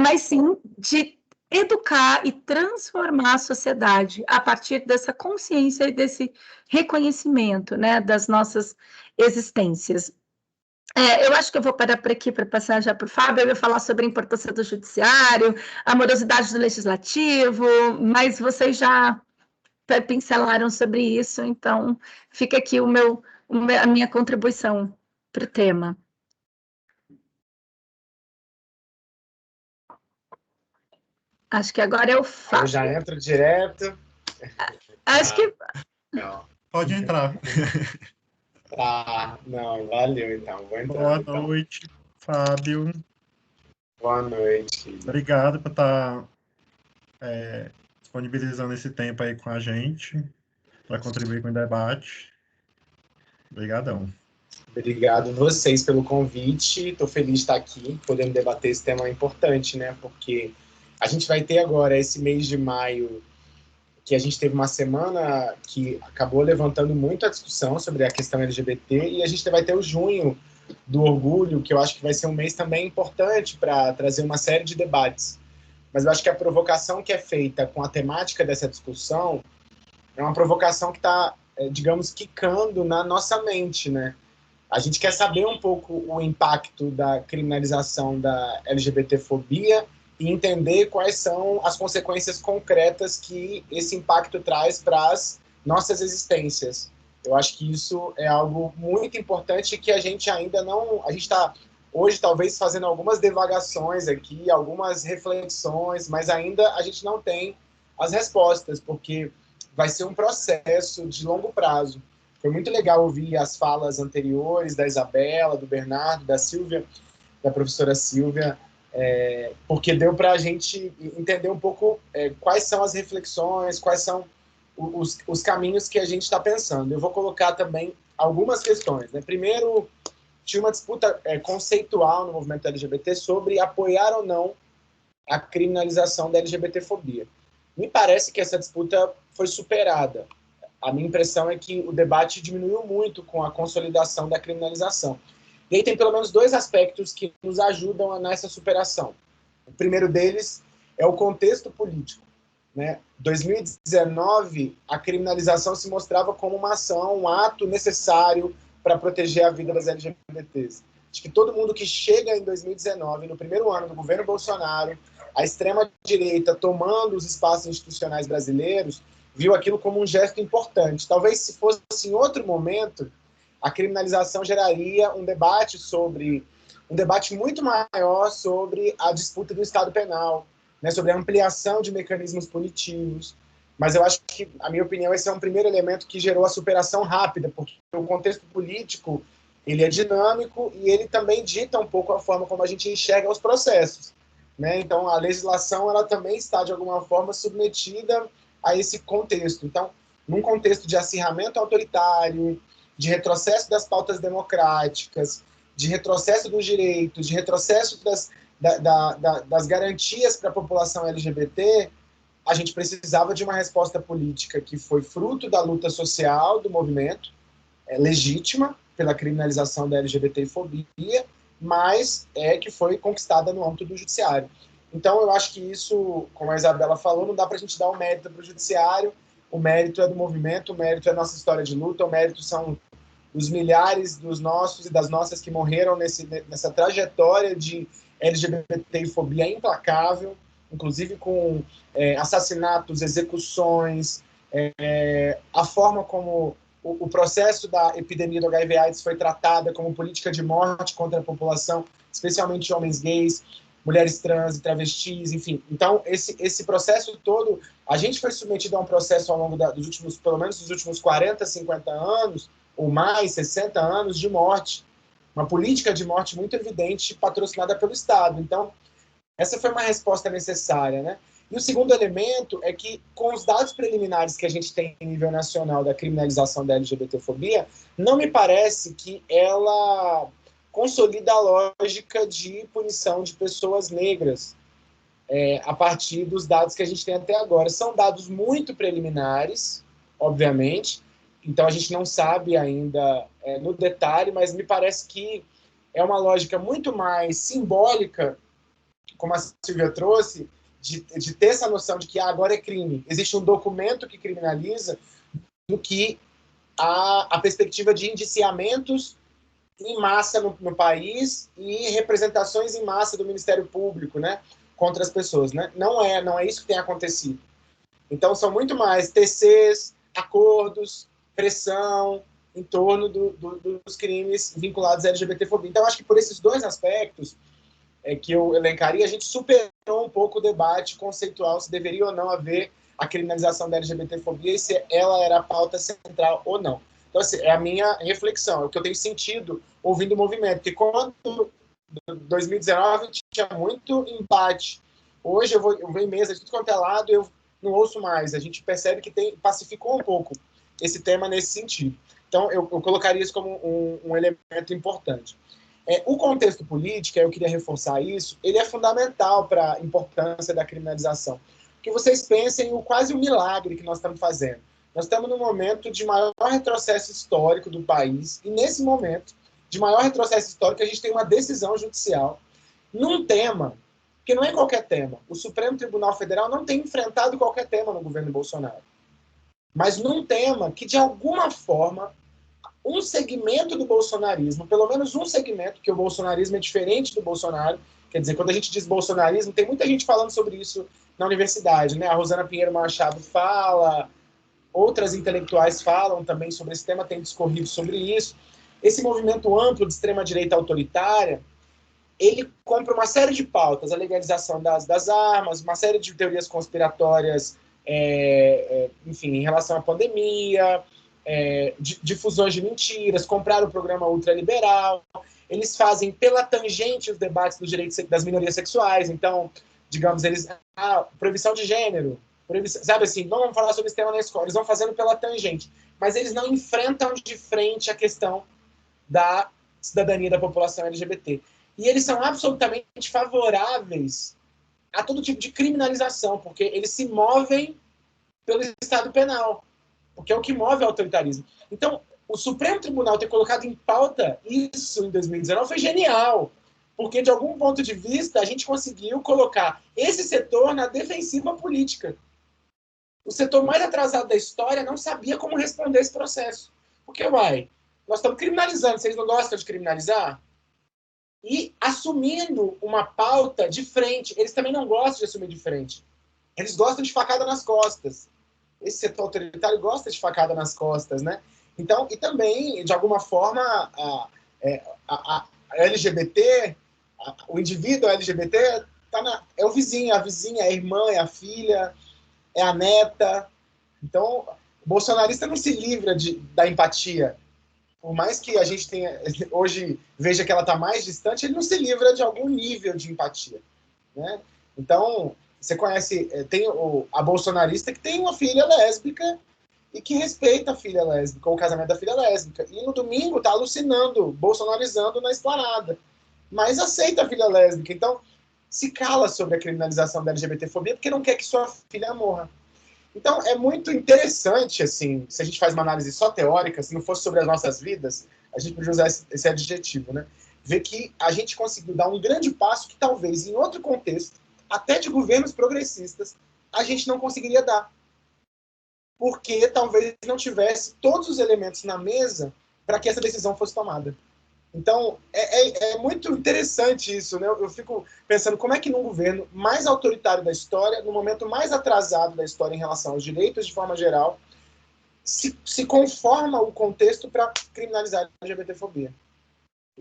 Speaker 4: mas sim de educar e transformar a sociedade a partir dessa consciência e desse reconhecimento, né, das nossas existências. Eu acho que eu vou parar por aqui para passar já para o Fábio, eu ia falar sobre a importância do judiciário, a morosidade do legislativo, mas vocês já pincelaram sobre isso, então fica aqui a minha contribuição para o tema. Acho que agora é o Fábio.
Speaker 5: Eu já entro direto.
Speaker 4: Acho que...
Speaker 5: Não.
Speaker 1: Pode entrar.
Speaker 5: Tá, não, valeu então. Vou entrar.
Speaker 1: Boa
Speaker 5: então.
Speaker 1: noite, Fábio.
Speaker 5: Boa noite.
Speaker 1: Obrigado por estar disponibilizando esse tempo aí com a gente, para contribuir com o debate. Obrigadão.
Speaker 5: Obrigado vocês pelo convite. Estou feliz de estar aqui, podendo debater esse tema importante, né? Porque a gente vai ter agora esse mês de maio, que a gente teve uma semana que acabou levantando muito a discussão sobre a questão LGBT, e a gente vai ter o junho do orgulho, que eu acho que vai ser um mês também importante para trazer uma série de debates. Mas eu acho que a provocação que é feita com a temática dessa discussão é uma provocação que está, digamos, quicando na nossa mente, né? A gente quer saber um pouco o impacto da criminalização da LGBTfobia e entender quais são as consequências concretas que esse impacto traz para as nossas existências. Eu acho que isso é algo muito importante que a gente ainda não... A gente está hoje talvez fazendo algumas divagações aqui, algumas reflexões, mas ainda a gente não tem as respostas, porque vai ser um processo de longo prazo. Foi muito legal ouvir as falas anteriores da Isabela, do Bernardo, da Silvia, da professora Silvia, porque deu para a gente entender um pouco quais são as reflexões, quais são os caminhos que a gente está pensando. Eu vou colocar também algumas questões, né? Primeiro, tinha uma disputa conceitual no movimento LGBT sobre apoiar ou não a criminalização da LGBTfobia. Me parece que essa disputa foi superada. a minha impressão é que o debate diminuiu muito com a consolidação da criminalização. E aí tem pelo menos 2 aspectos que nos ajudam nessa superação. O primeiro deles é o contexto político. Né? 2019, a criminalização se mostrava como uma ação, um ato necessário para proteger a vida das LGBTs. Acho que todo mundo que chega em 2019, no primeiro ano do governo Bolsonaro, a extrema-direita tomando os espaços institucionais brasileiros, viu aquilo como um gesto importante. Talvez, se fosse em outro momento, a criminalização geraria um debate muito maior sobre a disputa do Estado penal, né, sobre a ampliação de mecanismos punitivos. Mas eu acho que, a minha opinião, esse é um primeiro elemento que gerou a superação rápida, porque o contexto político ele é dinâmico e ele também dita um pouco a forma como a gente enxerga os processos. Né? Então, a legislação ela também está, de alguma forma, submetida a esse contexto. Então, num contexto de acirramento autoritário, de retrocesso das pautas democráticas, de retrocesso dos direitos, de retrocesso das garantias para a população LGBT, a gente precisava de uma resposta política que foi fruto da luta social do movimento, legítima pela criminalização da LGBTfobia, mas que foi conquistada no âmbito do judiciário. Então, eu acho que isso, como a Isabela falou, não dá para a gente dar o mérito para o judiciário, o mérito é do movimento, o mérito é a nossa história de luta, o mérito são os milhares dos nossos e das nossas que morreram nessa trajetória de LGBTfobia implacável, inclusive com assassinatos, execuções, a forma como o processo da epidemia do HIV/AIDS foi tratada como política de morte contra a população, especialmente homens gays, mulheres trans e travestis, enfim. Então, esse processo todo, a gente foi submetido a um processo ao longo dos últimos, pelo menos dos últimos 40, 50 anos, ou mais, 60 anos de morte. Uma política de morte muito evidente, patrocinada pelo Estado. Então, essa foi uma resposta necessária, né? E o segundo elemento é que, com os dados preliminares que a gente tem em nível nacional da criminalização da LGBTfobia, não me parece que ela consolida a lógica de punição de pessoas negras a partir dos dados que a gente tem até agora. São dados muito preliminares, obviamente, então a gente não sabe ainda no detalhe, mas me parece que é uma lógica muito mais simbólica, como a Silvia trouxe, de ter essa noção de que agora é crime. Existe um documento que criminaliza, do que a perspectiva de indiciamentos em massa no país e representações em massa do Ministério Público, né, contra as pessoas. Né? Não é isso que tem acontecido. Então, são muito mais TCs, acordos, pressão em torno dos crimes vinculados à LGBTfobia. Então, acho que por esses 2 aspectos que eu elencaria, a gente superou um pouco o debate conceitual se deveria ou não haver a criminalização da LGBTfobia e se ela era a pauta central ou não. Então, assim, é a minha reflexão, é o que eu tenho sentido ouvindo o movimento, porque quando em 2019 tinha muito empate. Hoje eu vou em mesa de tudo quanto é lado, eu não ouço mais. A gente percebe que pacificou um pouco esse tema nesse sentido. Então, eu colocaria isso como um elemento importante. O contexto político, eu queria reforçar isso, ele é fundamental para a importância da criminalização. Porque vocês pensem quase o milagre que nós estamos fazendo. Nós estamos num momento de maior retrocesso histórico do país, e nesse momento de maior retrocesso histórico a gente tem uma decisão judicial num tema, que não é qualquer tema. O Supremo Tribunal Federal não tem enfrentado qualquer tema no governo Bolsonaro. Mas num tema que, de alguma forma, um segmento do bolsonarismo, pelo menos um segmento, que o bolsonarismo é diferente do Bolsonaro, quer dizer, quando a gente diz bolsonarismo, tem muita gente falando sobre isso na universidade, né? A Rosana Pinheiro Machado fala, outras intelectuais falam também sobre esse tema, tem discorrido sobre isso. Esse movimento amplo de extrema-direita autoritária, ele compra uma série de pautas, a legalização das armas, uma série de teorias conspiratórias, enfim, em relação à pandemia, difusões de mentiras, compraram o programa ultraliberal, eles fazem pela tangente os debates dos direitos das minorias sexuais, então, digamos, eles, proibição de gênero, sabe assim, não vamos falar sobre esse tema na escola, eles vão fazendo pela tangente, mas eles não enfrentam de frente a questão da cidadania da população LGBT. E eles são absolutamente favoráveis a todo tipo de criminalização, porque eles se movem pelo Estado penal. porque é o que move o autoritarismo. Então, o Supremo Tribunal ter colocado em pauta isso em 2019 foi genial, porque, de algum ponto de vista, a gente conseguiu colocar esse setor na defensiva política. O setor mais atrasado da história não sabia como responder esse processo. Porque, nós estamos criminalizando, vocês não gostam de criminalizar? E assumindo uma pauta de frente. Eles também não gostam de assumir de frente. Eles gostam de facada nas costas. Esse setor autoritário gosta de facada nas costas, né? Então, e também, de alguma forma, a LGBT, o indivíduo LGBT é o vizinho, a vizinha, é a irmã, é a filha, é a neta. Então, o bolsonarista não se livra da empatia. Por mais que a gente hoje veja que ela está mais distante, ele não se livra de algum nível de empatia, né? Então, você conhece, tem a bolsonarista que tem uma filha lésbica e que respeita a filha lésbica, ou o casamento da filha lésbica. E no domingo está alucinando, bolsonarizando na esplanada. Mas aceita a filha lésbica. Então, se cala sobre a criminalização da LGBTfobia porque não quer que sua filha morra. Então, é muito interessante, assim, se a gente faz uma análise só teórica, se não fosse sobre as nossas vidas, a gente podia usar esse adjetivo, né? Ver que a gente conseguiu dar um grande passo que talvez, em outro contexto, até de governos progressistas, a gente não conseguiria dar. Porque talvez não tivesse todos os elementos na mesa para que essa decisão fosse tomada. Então, é muito interessante isso, né? Eu fico pensando como é que num governo mais autoritário da história, no momento mais atrasado da história em relação aos direitos de forma geral, se conforma o contexto para criminalizar a LGBTfobia.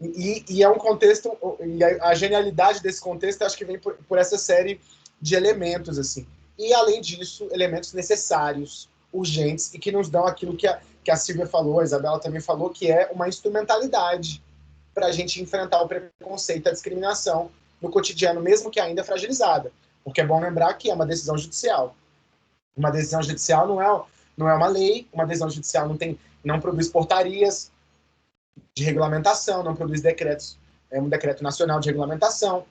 Speaker 5: E é um contexto, e a genialidade desse contexto acho que vem por essa série de elementos, assim. E, além disso, elementos necessários, urgentes, e que nos dão aquilo que a Silvia falou, a Isabela também falou, que é uma instrumentalidade para a gente enfrentar o preconceito e a discriminação no cotidiano, mesmo que ainda fragilizada. Porque é bom lembrar que é uma decisão judicial. Uma decisão judicial não é uma lei, uma decisão judicial não produz portarias de regulamentação, não produz decretos, um decreto nacional de regulamentação,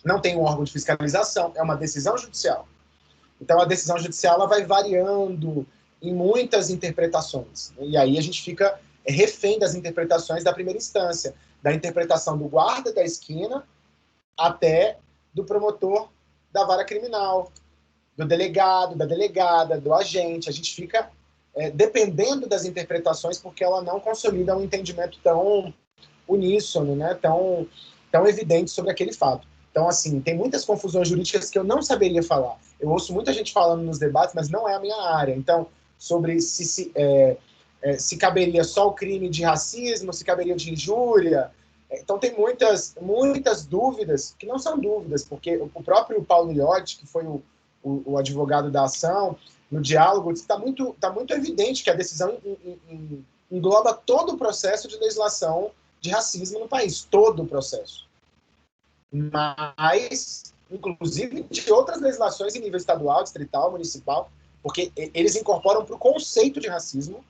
Speaker 5: não tem um órgão de fiscalização, é uma decisão judicial. Então, a decisão judicial ela vai variando em muitas interpretações. E aí a gente fica refém das interpretações da primeira instância, da interpretação do guarda da esquina até do promotor da vara criminal, do delegado, da delegada, do agente. A gente fica dependendo das interpretações porque ela não consolida um entendimento tão uníssono, né, tão evidente sobre aquele fato. Então, assim, tem muitas confusões jurídicas que eu não saberia falar. Eu ouço muita gente falando nos debates, mas não é a minha área. Então, sobre se caberia só o crime de racismo, se caberia de injúria. Então, tem muitas dúvidas, que não são dúvidas, porque o próprio Paulo Iotti, que foi o advogado da ação, no diálogo, está muito evidente que a decisão engloba todo o processo de legislação de racismo no país, todo o processo. Mas, inclusive, de outras legislações em nível estadual, distrital, municipal, porque eles incorporam para o conceito de racismo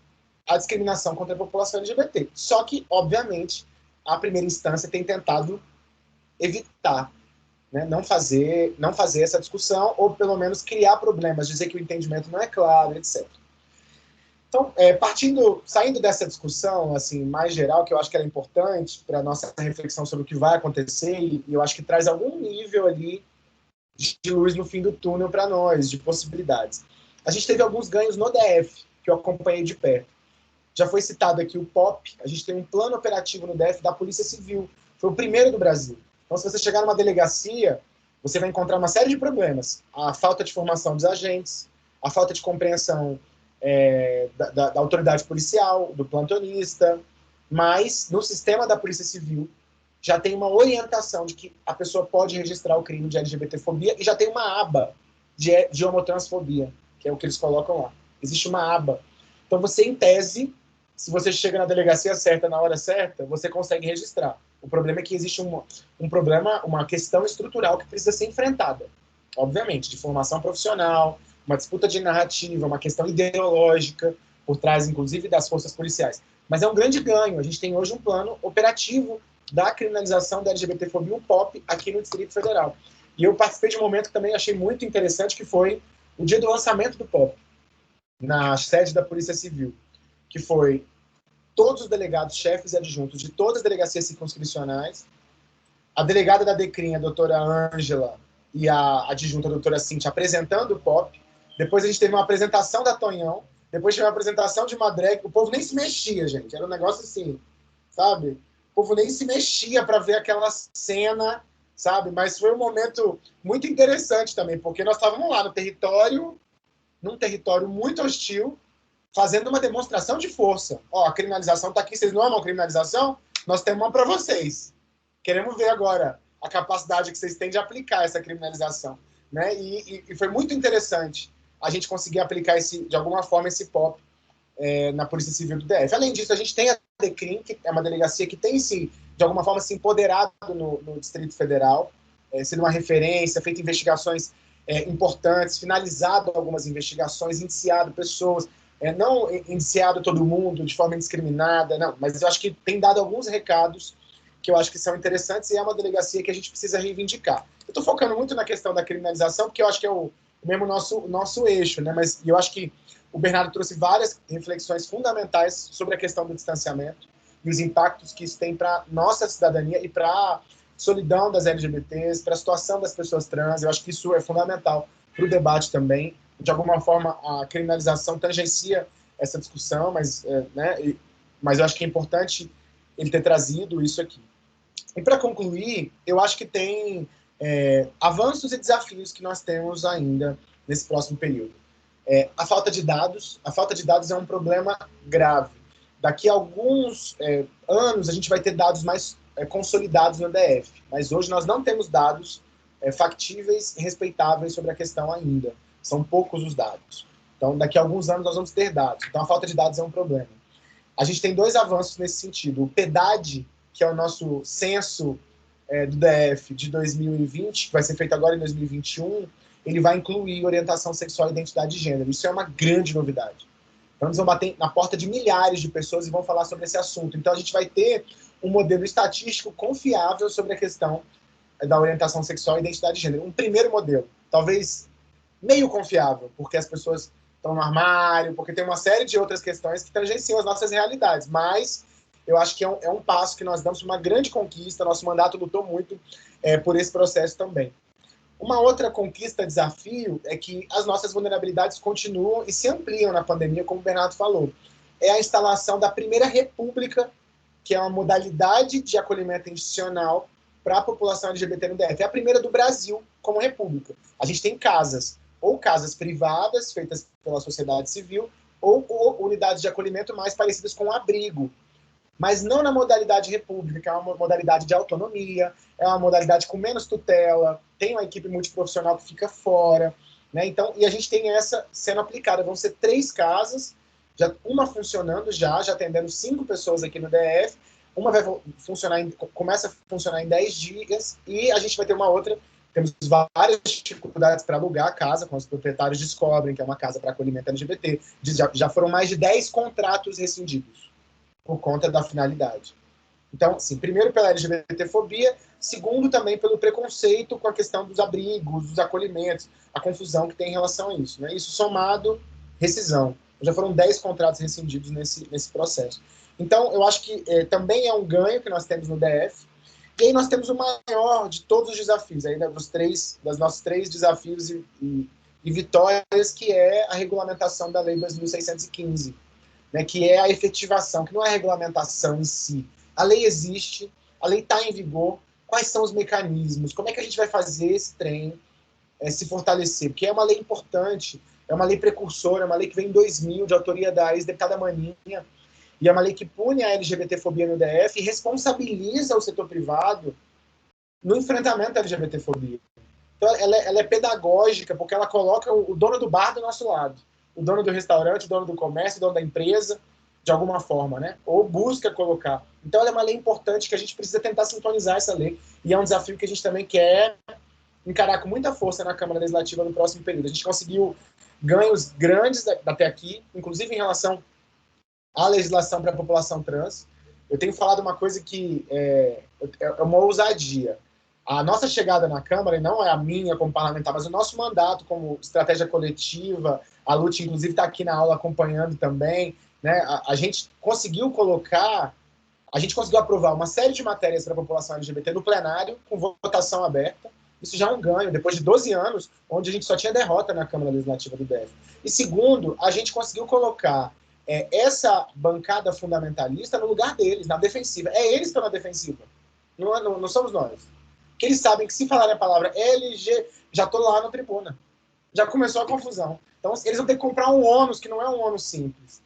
Speaker 5: a discriminação contra a população LGBT. Só que, obviamente, a primeira instância tem tentado evitar, né, não fazer essa discussão, ou pelo menos criar problemas, dizer que o entendimento não é claro, etc. Então, saindo dessa discussão assim, mais geral, que eu acho que ela é importante para a nossa reflexão sobre o que vai acontecer, e eu acho que traz algum nível ali de luz no fim do túnel para nós, de possibilidades. A gente teve alguns ganhos no DF, que eu acompanhei de perto. Já foi citado aqui o POP, a gente tem um plano operativo no DF da Polícia Civil, foi o primeiro do Brasil. Então, se você chegar numa delegacia, você vai encontrar uma série de problemas. A falta de formação dos agentes, a falta de compreensão da autoridade policial, do plantonista, mas no sistema da Polícia Civil já tem uma orientação de que a pessoa pode registrar o crime de LGBTfobia e já tem uma aba de homotransfobia, que é o que eles colocam lá. Existe uma aba. Então você, em tese, se você chega na delegacia certa, na hora certa, você consegue registrar. O problema é que existe um problema, uma questão estrutural que precisa ser enfrentada. Obviamente, de formação profissional, uma disputa de narrativa, uma questão ideológica, por trás, inclusive, das forças policiais. Mas é um grande ganho. A gente tem hoje um plano operativo da criminalização da LGBTfobia, o POP, aqui no Distrito Federal. E eu participei de um momento que também achei muito interessante, que foi o dia do lançamento do POP. na sede da Polícia Civil, que foi todos os delegados, chefes e adjuntos de todas as delegacias circunscricionais, a delegada da DECRIM, a doutora Ângela, e a adjunta, a doutora Cíntia, apresentando o POP. Depois a gente teve uma apresentação da Tonhão, depois teve uma apresentação de uma drag, o povo nem se mexia, gente, era um negócio assim, sabe? O povo nem se mexia para ver aquela cena, sabe? Mas foi um momento muito interessante também, porque nós estávamos lá num território muito hostil, fazendo uma demonstração de força. Ó, a criminalização está aqui, vocês não amam a criminalização? Nós temos uma para vocês. Queremos ver agora a capacidade que vocês têm de aplicar essa criminalização, né? E foi muito interessante a gente conseguir aplicar de alguma forma esse POP na Polícia Civil do DF. Além disso, a gente tem a DECRIM, que é uma delegacia que tem de alguma forma se empoderado no Distrito Federal, sendo uma referência, feito investigações importantes, finalizado algumas investigações, indiciado pessoas, não indiciado todo mundo de forma indiscriminada, não, mas eu acho que tem dado alguns recados que eu acho que são interessantes e é uma delegacia que a gente precisa reivindicar. Eu estou focando muito na questão da criminalização, porque eu acho que é o mesmo nosso eixo, né? Mas eu acho que o Bernardo trouxe várias reflexões fundamentais sobre a questão do distanciamento e os impactos que isso tem para nossa cidadania e para a solidão das LGBTs, para a situação das pessoas trans. Eu acho que isso é fundamental para o debate também. De alguma forma, a criminalização tangencia essa discussão, mas eu acho que é importante ele ter trazido isso aqui. E para concluir, eu acho que tem avanços e desafios que nós temos ainda nesse próximo período. A falta de dados é um problema grave. Daqui a alguns anos, a gente vai ter dados mais consolidados no DF, mas hoje nós não temos dados factíveis e respeitáveis sobre a questão ainda. São poucos os dados. Então, daqui a alguns anos, nós vamos ter dados. Então, a falta de dados é um problema. A gente tem 2 avanços nesse sentido. O PEDAD, que é o nosso censo do DF de 2020, que vai ser feito agora em 2021, ele vai incluir orientação sexual e identidade de gênero. Isso é uma grande novidade. Então, eles vão bater na porta de milhares de pessoas e vão falar sobre esse assunto. Então, a gente vai ter um modelo estatístico confiável sobre a questão da orientação sexual e identidade de gênero. Um primeiro modelo, talvez meio confiável, porque as pessoas estão no armário, porque tem uma série de outras questões que tangenciam as nossas realidades. Mas eu acho que é um passo que nós damos uma grande conquista. Nosso mandato lutou muito por esse processo também. Uma outra conquista, desafio, é que as nossas vulnerabilidades continuam e se ampliam na pandemia, como o Bernardo falou. É a instalação da primeira república, que é uma modalidade de acolhimento institucional para a população LGBT no DF. É a primeira do Brasil como república. A gente tem casas, ou casas privadas, feitas pela sociedade civil, ou unidades de acolhimento mais parecidas com um abrigo. Mas não na modalidade república, que é uma modalidade de autonomia, é uma modalidade com menos tutela, tem uma equipe multiprofissional que fica fora, né? Então, e a gente tem essa sendo aplicada. Vão ser 3 casas, uma funcionando já atendendo 5 pessoas aqui no DF, uma vai começa a funcionar em 10 dias, e a gente vai ter uma outra. Temos várias dificuldades para alugar a casa, quando os proprietários descobrem que é uma casa para acolhimento LGBT. Já foram mais de 10 contratos rescindidos por conta da finalidade. Então, assim, primeiro pela LGBTfobia, segundo também pelo preconceito com a questão dos abrigos, dos acolhimentos, a confusão que tem em relação a isso, né? Isso somado, rescisão. Já foram 10 contratos rescindidos nesse processo. Então, eu acho que também é um ganho que nós temos no DF. E aí nós temos o maior de todos os desafios, aí, das nossos 3 desafios e vitórias, que é a regulamentação da Lei 2.615, né, que é a efetivação, que não é a regulamentação em si. A lei existe, a lei está em vigor, quais são os mecanismos, como é que a gente vai fazer esse trem se fortalecer? Porque é uma lei importante, é uma lei precursora, é uma lei que vem em 2000, de autoria da ex-deputada Maninha, e é uma lei que pune a LGBTfobia no DF e responsabiliza o setor privado no enfrentamento à LGBTfobia. Então, ela é pedagógica, porque ela coloca o dono do bar do nosso lado, o dono do restaurante, o dono do comércio, o dono da empresa, de alguma forma, né? Ou busca colocar. Então, ela é uma lei importante que a gente precisa tentar sintonizar essa lei, e é um desafio que a gente também quer encarar com muita força na Câmara Legislativa no próximo período. A gente conseguiu ganhos grandes até aqui, inclusive em relação à legislação para a população trans. Eu tenho falado uma coisa que é uma ousadia. A nossa chegada na Câmara, e não é a minha como parlamentar, mas o nosso mandato como estratégia coletiva, a Lute, inclusive, está aqui na aula acompanhando também, né? A gente conseguiu aprovar uma série de matérias para a população LGBT no plenário, com votação aberta. Isso já é um ganho, depois de 12 anos, onde a gente só tinha derrota na Câmara Legislativa do DF. E segundo, a gente conseguiu colocar essa bancada fundamentalista no lugar deles, na defensiva. É eles que estão na defensiva, não somos nós. Porque eles sabem que se falarem a palavra LG, já estou lá na tribuna. Já começou a confusão. Então, eles vão ter que comprar um ônus, que não é um ônus simples.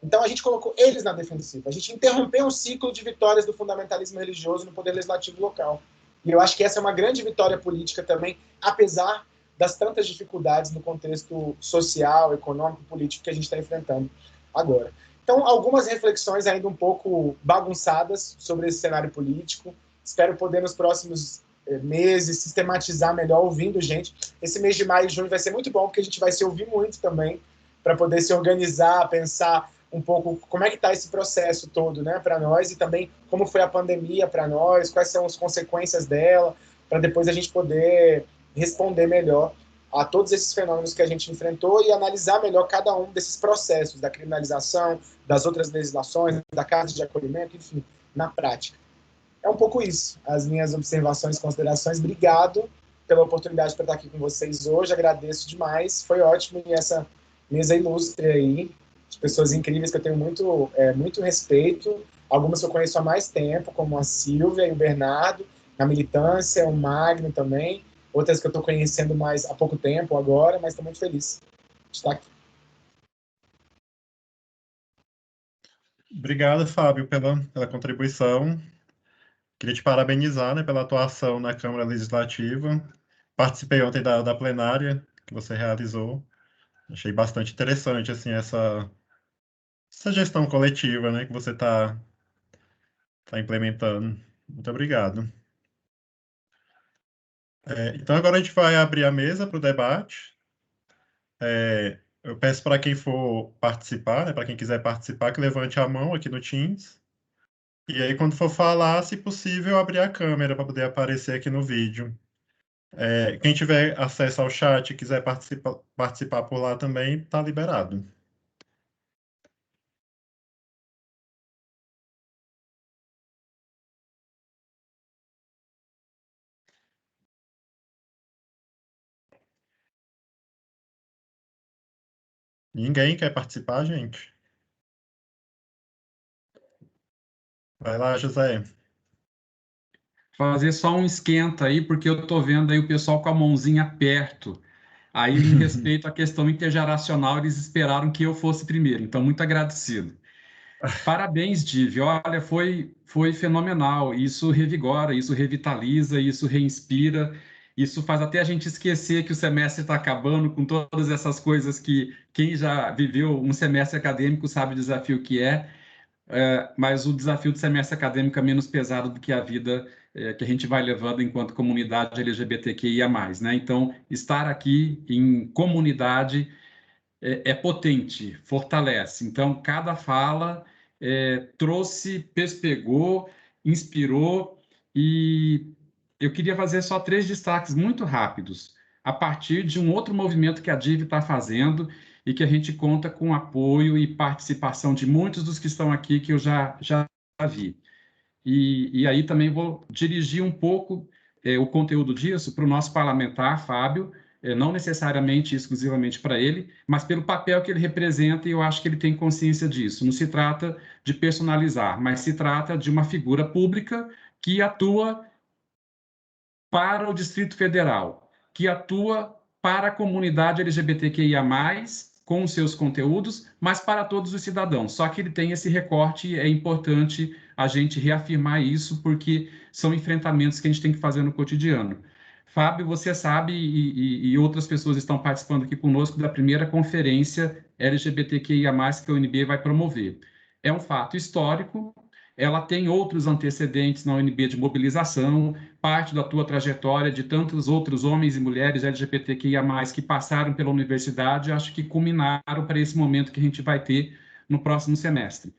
Speaker 5: Então, a gente colocou eles na defensiva. A gente interrompeu um ciclo de vitórias do fundamentalismo religioso no poder legislativo local. E eu acho que essa é uma grande vitória política também, apesar das tantas dificuldades no contexto social, econômico, político que a gente está enfrentando agora. Então, algumas reflexões ainda um pouco bagunçadas sobre esse cenário político. Espero poder, nos próximos meses, sistematizar melhor, ouvindo gente. Esse mês de maio e junho vai ser muito bom, porque a gente vai se ouvir muito também, para poder se organizar, pensar um pouco como é que está esse processo todo, né, para nós, e também como foi a pandemia para nós, quais são as consequências dela, para depois a gente poder responder melhor a todos esses fenômenos que a gente enfrentou e analisar melhor cada um desses processos, da criminalização, das outras legislações, da casa de acolhimento, enfim, na prática. É um pouco isso, as minhas observações e considerações. Obrigado pela oportunidade para estar aqui com vocês hoje, agradeço demais, foi ótimo, e essa mesa ilustre aí, de pessoas incríveis que eu tenho muito respeito, algumas que eu conheço há mais tempo, como a Silvia e o Bernardo, na militância, o Magno também, outras que eu estou conhecendo mais há pouco tempo agora, mas estou muito feliz de estar aqui.
Speaker 1: Obrigado, Fábio, pela contribuição. Queria te parabenizar, né, pela atuação na Câmara Legislativa. Participei ontem da plenária que você realizou. Achei bastante interessante assim, essa gestão coletiva, né, que você está implementando. Muito obrigado. Então, agora a gente vai abrir a mesa para o debate. Eu peço para quem for participar, né, para quem quiser participar, que levante a mão aqui no Teams. E aí, quando for falar, se possível, abrir a câmera para poder aparecer aqui no vídeo. Quem tiver acesso ao chat e quiser participar por lá também, está liberado. Ninguém quer participar, gente? Vai lá, José.
Speaker 6: Fazer só um esquenta aí, porque eu estou vendo aí o pessoal com a mãozinha perto. Aí, em respeito à questão intergeracional, eles esperaram que eu fosse primeiro. Então, muito agradecido. Parabéns, Divi. Olha, foi fenomenal. Isso revigora, isso revitaliza, isso reinspira. Isso faz até a gente esquecer que o semestre está acabando com todas essas coisas que quem já viveu um semestre acadêmico sabe o desafio que é. Mas o desafio do semestre acadêmico é menos pesado do que a vida que a gente vai levando enquanto comunidade LGBTQIA+, né? Então, estar aqui em comunidade é potente, fortalece. Então, cada fala trouxe, pespegou, inspirou, e eu queria fazer só 3 destaques muito rápidos, a partir de um outro movimento que a DIV está fazendo e que a gente conta com apoio e participação de muitos dos que estão aqui que eu já vi. E aí também vou dirigir um pouco o conteúdo disso para o nosso parlamentar, Fábio, não necessariamente exclusivamente para ele, mas pelo papel que ele representa, e eu acho que ele tem consciência disso. Não se trata de personalizar, mas se trata de uma figura pública que atua para o Distrito Federal, que atua para a comunidade LGBTQIA+, com os seus conteúdos, mas para todos os cidadãos. Só que ele tem esse recorte e é importante a gente reafirmar isso, porque são enfrentamentos que a gente tem que fazer no cotidiano. Fábio, você sabe, e outras pessoas estão participando aqui conosco, da primeira conferência LGBTQIA+, que a UNB vai promover. É um fato histórico, ela tem outros antecedentes na UNB de mobilização, parte da tua trajetória de tantos outros homens e mulheres LGBTQIA+, que passaram pela universidade, acho que culminaram para esse momento que a gente vai ter no próximo semestre.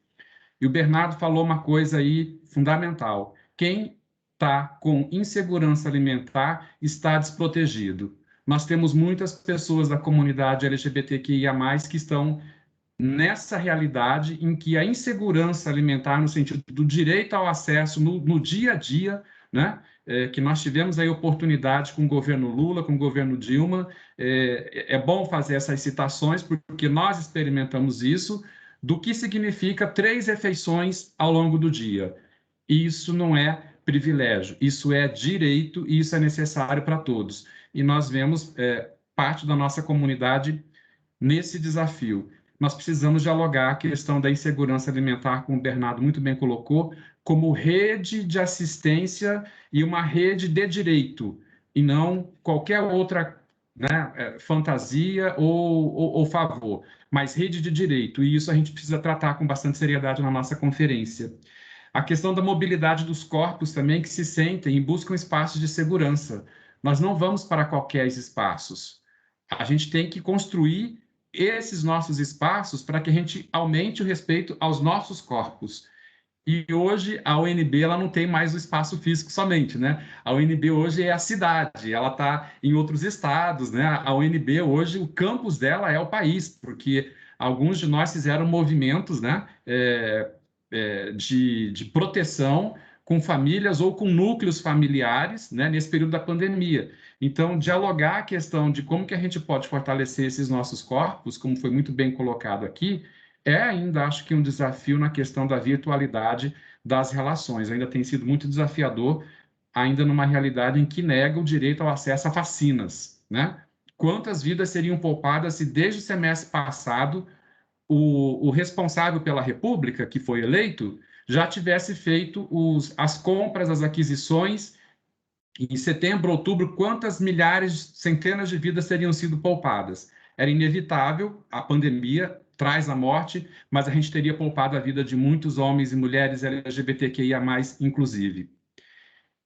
Speaker 6: E o Bernardo falou uma coisa aí fundamental. Quem está com insegurança alimentar está desprotegido. Nós temos muitas pessoas da comunidade LGBTQIA+, que estão nessa realidade em que a insegurança alimentar, no sentido do direito ao acesso no dia a dia, né? Que nós tivemos aí oportunidade com o governo Lula, com o governo Dilma. É bom fazer essas citações, porque nós experimentamos isso, do que significa 3 refeições ao longo do dia. Isso não é privilégio, isso é direito e isso é necessário para todos. E nós vemos parte da nossa comunidade nesse desafio. Nós precisamos dialogar a questão da insegurança alimentar, como o Bernardo muito bem colocou, como rede de assistência e uma rede de direito, e não qualquer outra, né, fantasia ou favor, mas rede de direito, e isso a gente precisa tratar com bastante seriedade na nossa conferência. A questão da mobilidade dos corpos também, que se sentem e buscam espaços de segurança. Nós não vamos para qualquer espaços. A gente tem que construir esses nossos espaços para que a gente aumente o respeito aos nossos corpos. E hoje a UNB ela não tem mais o espaço físico somente, né? A UNB hoje é a cidade, ela está em outros estados, né? A UNB hoje, o campus dela é o país, porque alguns de nós fizeram movimentos, né? De proteção com famílias ou com núcleos familiares, né, nesse período da pandemia. Então, dialogar a questão de como que a gente pode fortalecer esses nossos corpos, como foi muito bem colocado aqui, ainda, acho que um desafio na questão da virtualidade das relações. Ainda tem sido muito desafiador, ainda numa realidade em que nega o direito ao acesso a vacinas, né? Quantas vidas seriam poupadas se desde o semestre passado o responsável pela República, que foi eleito, já tivesse feito as compras, as aquisições, em setembro, outubro, quantas milhares, centenas de vidas teriam sido poupadas? Era inevitável, a pandemia traz a morte, mas a gente teria poupado a vida de muitos homens e mulheres LGBTQIA+, inclusive.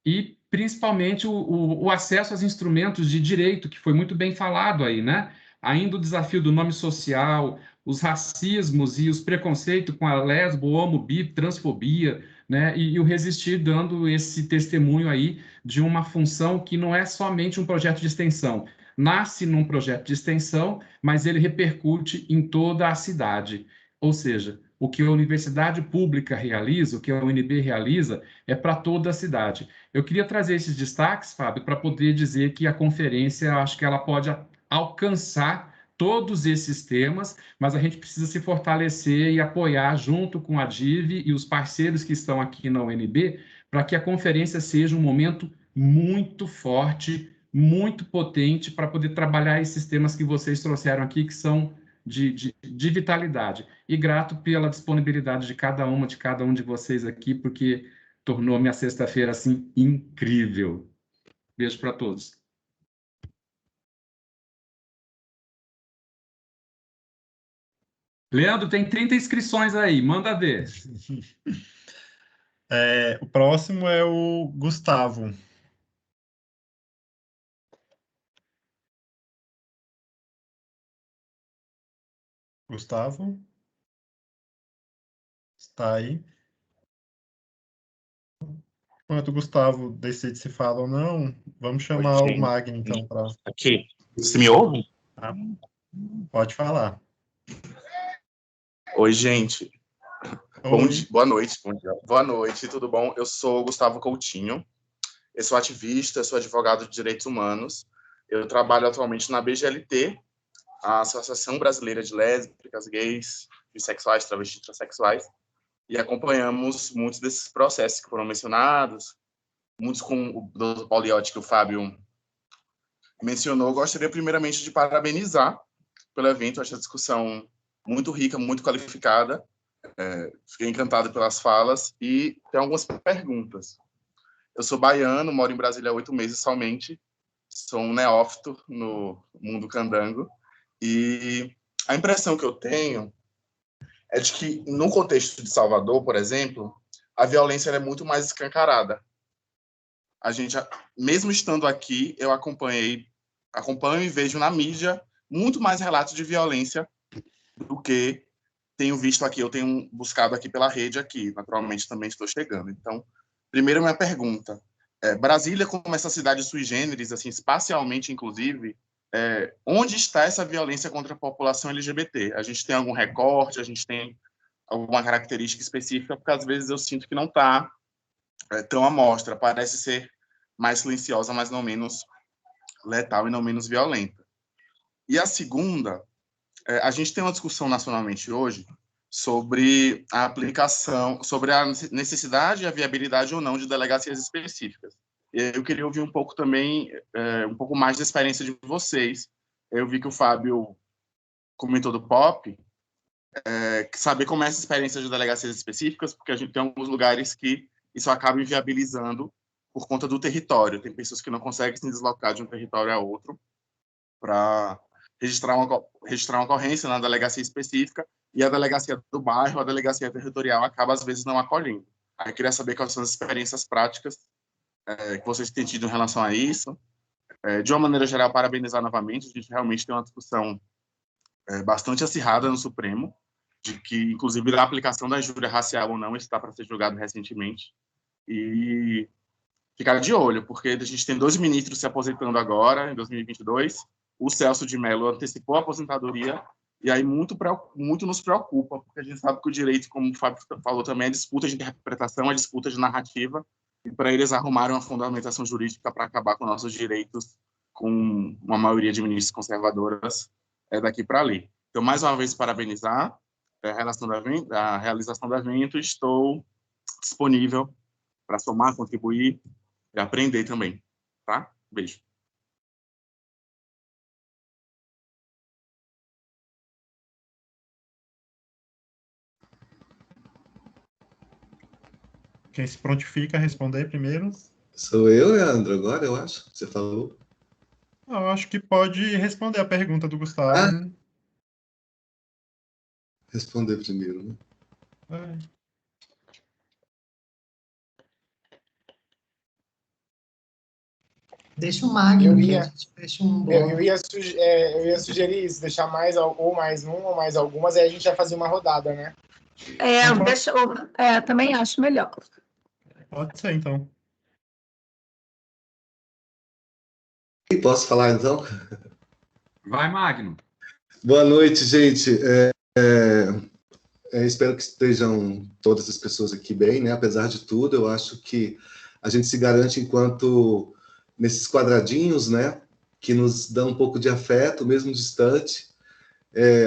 Speaker 6: E, principalmente, o acesso aos instrumentos de direito, que foi muito bem falado aí, né? Ainda o desafio do nome social, os racismos e os preconceitos com a lesbo, homo, bi, transfobia, né? E o Resistir dando esse testemunho aí de uma função que não é somente um projeto de extensão. Nasce num projeto de extensão, mas ele repercute em toda a cidade. Ou seja, o que a universidade pública realiza, o que a UNB realiza, é para toda a cidade. Eu queria trazer esses destaques, Fábio, para poder dizer que a conferência, acho que ela pode alcançar todos esses temas, mas a gente precisa se fortalecer e apoiar junto com a DIV e os parceiros que estão aqui na UNB, para que a conferência seja um momento muito forte, muito potente, para poder trabalhar esses temas que vocês trouxeram aqui, que são de vitalidade. E grato pela disponibilidade de cada um de vocês aqui, porque tornou minha sexta-feira assim incrível. Beijo para todos. Leandro, tem 30 inscrições aí, manda ver.
Speaker 1: O próximo é o Gustavo. Gustavo? Está aí? Enquanto o Gustavo decide se fala ou não, vamos chamar o Magno, então, para...
Speaker 7: Aqui. Você me ouve?
Speaker 1: Pode falar.
Speaker 7: Oi, gente.
Speaker 1: Oi.
Speaker 7: Boa noite. Bom dia. Boa noite, tudo bom? Eu sou Gustavo Coutinho. Eu sou ativista, sou advogado de direitos humanos. Eu trabalho atualmente na BGLT, a Associação Brasileira de Lésbicas, Gays, Bissexuais, Travestis, Transsexuais, e acompanhamos muitos desses processos que foram mencionados, muitos com o Dr. Pauliotti, que o Fábio mencionou. Gostaria primeiramente de parabenizar pelo evento, acho a discussão muito rica, muito qualificada. Fiquei encantado pelas falas e tem algumas perguntas. Eu sou baiano, moro em Brasília há 8 meses somente, sou um neófito no mundo candango, e a impressão que eu tenho é de que, no contexto de Salvador, por exemplo, a violência é muito mais escancarada. A gente, mesmo estando aqui, eu acompanho e vejo na mídia muito mais relatos de violência do que tenho visto aqui, eu tenho buscado aqui pela rede aqui, naturalmente também estou chegando. Então, primeiro minha pergunta, Brasília, como essa cidade sui generis, assim, espacialmente, inclusive, onde está essa violência contra a população LGBT? A gente tem algum recorte, a gente tem alguma característica específica, porque às vezes eu sinto que não está tão à mostra, parece ser mais silenciosa, mas não menos letal e não menos violenta. E a segunda, a gente tem uma discussão nacionalmente hoje sobre a aplicação, sobre a necessidade e a viabilidade ou não de delegacias específicas. Eu queria ouvir um pouco também, um pouco mais da experiência de vocês. Eu vi que o Fábio comentou do POP, saber como é essa experiência de delegacias específicas, porque a gente tem alguns lugares que isso acaba inviabilizando por conta do território. Tem pessoas que não conseguem se deslocar de um território a outro para registrar uma ocorrência na delegacia específica, e a delegacia do bairro, a delegacia territorial, acaba, às vezes, não acolhendo. Aí eu queria saber quais são as experiências práticas que vocês têm tido em relação a isso. De uma maneira geral, parabenizar novamente, a gente realmente tem uma discussão bastante acirrada no Supremo, de que, inclusive, a aplicação da injúria racial ou não está para ser julgado recentemente. E ficar de olho, porque a gente tem 2 ministros se aposentando agora, em 2022, o Celso de Mello antecipou a aposentadoria, e aí muito nos preocupa, porque a gente sabe que o direito, como o Fábio falou também, é disputa de interpretação, é disputa de narrativa, e para eles arrumarem uma fundamentação jurídica para acabar com nossos direitos, com uma maioria de ministros conservadoras daqui para ali. Então, mais uma vez, parabenizar a realização do evento, estou disponível para somar, contribuir e aprender também, tá? Beijo.
Speaker 1: Quem se prontifica a responder primeiro?
Speaker 8: Sou eu, Leandro, agora, eu acho. Você falou.
Speaker 1: Eu acho que pode responder a pergunta do Gustavo. Né?
Speaker 8: Responder primeiro, né?
Speaker 3: Deixa o Magno, que a gente fecha um bloco.
Speaker 5: Eu ia sugerir isso, deixar mais um ou mais algumas, aí a gente vai fazer uma rodada, né?
Speaker 4: Também acho melhor.
Speaker 1: Pode ser, então.
Speaker 8: Posso falar, então?
Speaker 6: Vai, Magno.
Speaker 8: Boa noite, gente. Espero que estejam todas as pessoas aqui bem, né? Apesar de tudo, eu acho que a gente se garante enquanto nesses quadradinhos, né? Que nos dão um pouco de afeto, mesmo distante.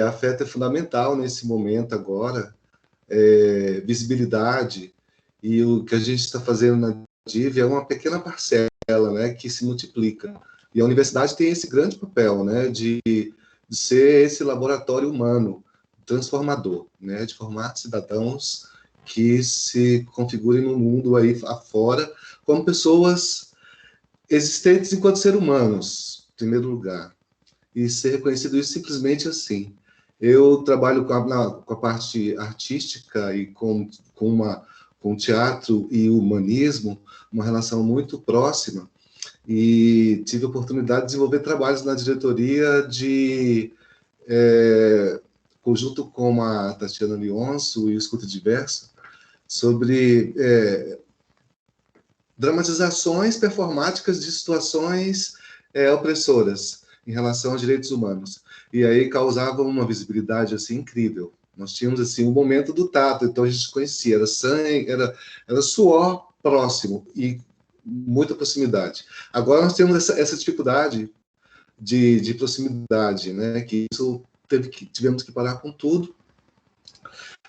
Speaker 8: Afeto é fundamental nesse momento agora. Visibilidade. E o que a gente está fazendo na DIV é uma pequena parcela, né? Que se multiplica. E a universidade tem esse grande papel, né? De ser esse laboratório humano transformador, né, de formar cidadãos que se configurem no mundo aí afora como pessoas existentes enquanto seres humanos, em primeiro lugar, e ser reconhecido isso simplesmente assim. Eu trabalho com a parte artística e com teatro e humanismo, uma relação muito próxima, e tive a oportunidade de desenvolver trabalhos na diretoria conjunto com a Tatiana Leonço e o Escuta Diverso, sobre dramatizações performáticas de situações opressoras em relação aos direitos humanos. E aí causava uma visibilidade assim incrível. Nós tínhamos assim um momento do tato, então a gente conhecia, era sangue, era suor próximo e muita proximidade. Agora nós temos essa dificuldade de proximidade, né? Que isso tivemos que parar com tudo,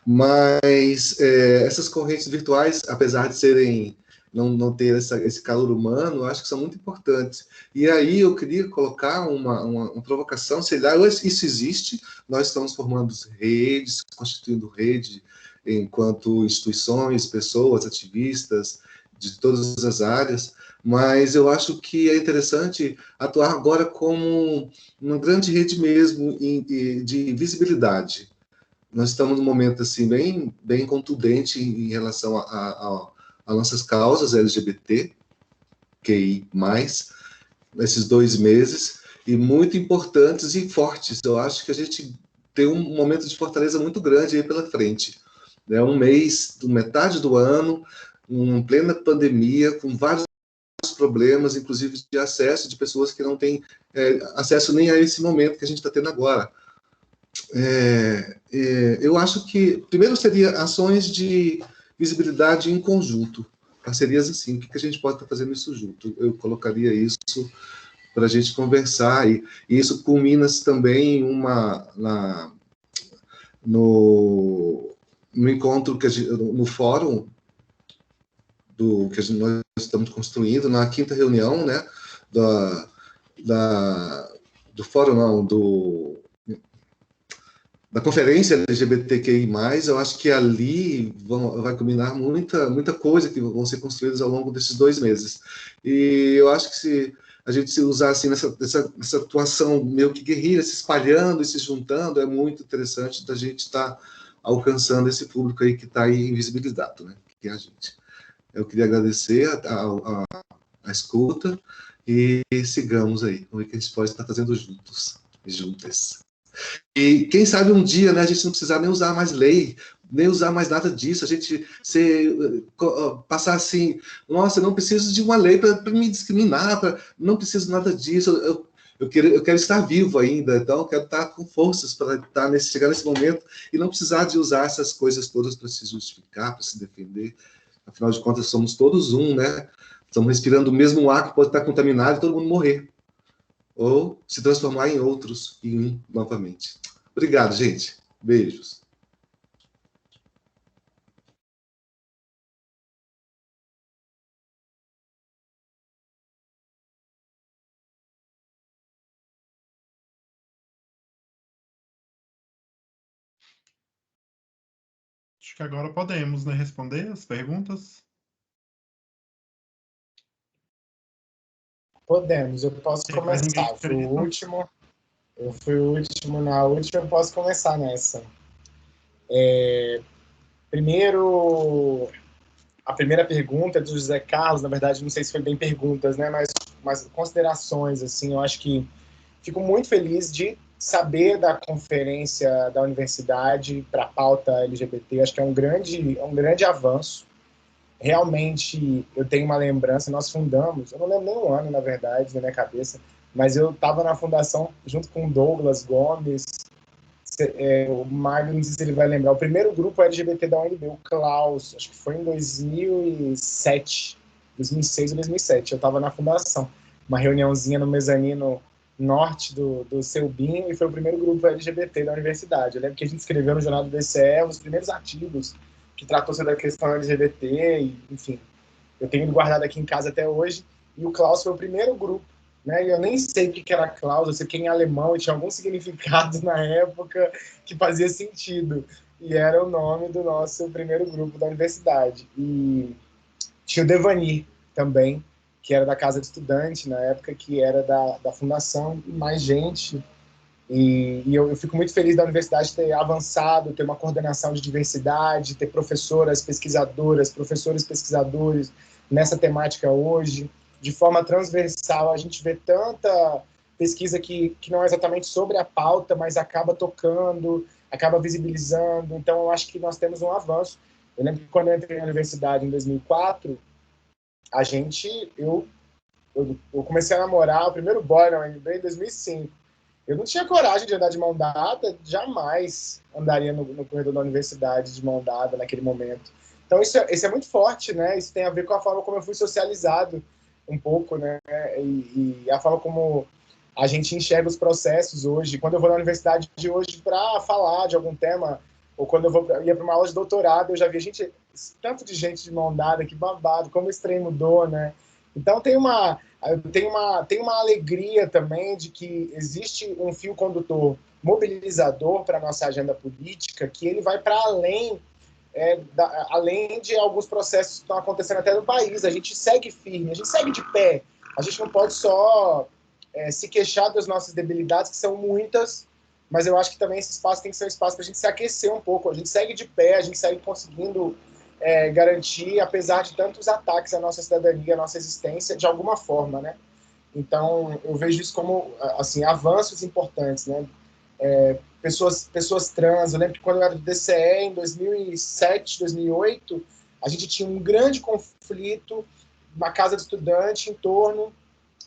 Speaker 8: mas essas correntes virtuais, apesar de serem não ter esse calor humano, eu acho que são muito importantes. E aí eu queria colocar uma provocação, sei lá, isso existe, nós estamos formando redes, constituindo rede enquanto instituições, pessoas, ativistas, de todas as áreas, mas eu acho que é interessante atuar agora como uma grande rede mesmo de visibilidade. Nós estamos num momento assim bem contundente em relação a nossas causas LGBT, QI+, nesses 2 meses, e muito importantes e fortes. Eu acho que a gente tem um momento de fortaleza muito grande aí pela frente. Um mês, metade do ano, em plena pandemia, com vários problemas, inclusive de acesso de pessoas que não têm acesso nem a esse momento que a gente está tendo agora. Eu acho que, primeiro, seria ações de visibilidade em conjunto, parcerias assim, o que a gente pode estar fazendo isso junto? Eu colocaria isso para a gente conversar, e isso culmina também no encontro, no fórum que nós estamos construindo, na 5ª reunião, né, do fórum, não, da conferência LGBTQI+, eu acho que ali vai combinar muita coisa que vão ser construídas ao longo desses 2 meses. E eu acho que se a gente se usar assim, nessa atuação meio que guerrilha, se espalhando e se juntando, é muito interessante da gente estar alcançando esse público aí que está aí invisibilizado, né? Que é a gente. Eu queria agradecer a escuta e sigamos aí. Vamos ver o que a gente pode estar fazendo juntos e juntas. E quem sabe um dia, né, a gente não precisar nem usar mais lei, nem usar mais nada disso, a gente passar assim, nossa, eu não preciso de uma lei para me discriminar, não preciso nada disso, eu quero estar vivo ainda, então eu quero estar com forças para chegar nesse momento e não precisar de usar essas coisas todas para se justificar, para se defender. Afinal de contas, somos todos um, né? Estamos respirando o mesmo ar que pode estar contaminado e todo mundo morrer. Ou se transformar em outros, em um, novamente. Obrigado, gente. Beijos.
Speaker 1: Acho que agora podemos, né, responder as perguntas.
Speaker 5: Podemos, eu posso começar. Eu fui o último na última, eu posso começar nessa. Primeiro, a primeira pergunta é do José Carlos, na verdade, não sei se foi bem perguntas, né, mas considerações, assim, eu acho que fico muito feliz de saber da conferência da universidade para a pauta LGBT, acho que é um grande avanço. Realmente, eu tenho uma lembrança, nós fundamos, eu não lembro nem o ano, na verdade, na minha cabeça, mas eu estava na fundação junto com o Douglas Gomes, o Magno, não sei se ele vai lembrar, o primeiro grupo LGBT da UNB, o Klaus, acho que foi em 2006 ou 2007, eu estava na fundação, uma reuniãozinha no mezanino norte do Selbinho, e foi o primeiro grupo LGBT da universidade. Eu lembro que a gente escreveu no Jornal do DCE os primeiros artigos que tratou sobre a questão LGBT, e, enfim, eu tenho ele guardado aqui em casa até hoje, e o Klaus foi o primeiro grupo, né, e eu nem sei o que era Klaus, eu sei que em alemão e tinha algum significado na época que fazia sentido, e era o nome do nosso primeiro grupo da universidade. E tinha o Devanir também, que era da Casa de Estudante, na época, que era da fundação, e mais gente. E eu fico muito feliz da universidade ter avançado, ter uma coordenação de diversidade, ter professoras pesquisadoras, professores pesquisadores nessa temática hoje. De forma transversal, a gente vê tanta pesquisa que não é exatamente sobre a pauta, mas acaba tocando, acaba visibilizando. Então, eu acho que nós temos um avanço. Eu lembro que quando eu entrei na universidade em 2004, eu comecei a namorar, o primeiro boy na UNB em 2005. Eu não tinha coragem de andar de mão dada, jamais andaria no corredor da universidade de mão dada naquele momento. Então, isso é muito forte, né? Isso tem a ver com a forma como eu fui socializado um pouco, né? E a forma como a gente enxerga os processos hoje. Quando eu vou na universidade de hoje para falar de algum tema, ou quando ia para uma aula de doutorado, eu já vi tanto de gente de mão dada, que babado, como o trem mudou, né? Então, tem uma alegria também de que existe um fio condutor mobilizador para a nossa agenda política, que ele vai para além de alguns processos que estão acontecendo até no país. A gente segue firme, a gente segue de pé. A gente não pode só se queixar das nossas debilidades, que são muitas, mas eu acho que também esse espaço tem que ser um espaço para a gente se aquecer um pouco. A gente segue de pé, a gente segue conseguindo garantir, apesar de tantos ataques à nossa cidadania, à nossa existência, de alguma forma, né? Então, eu vejo isso como, assim, avanços importantes, né? Pessoas trans, eu lembro que quando eu era do DCE, em 2007, 2008, a gente tinha um grande conflito uma casa de estudante em torno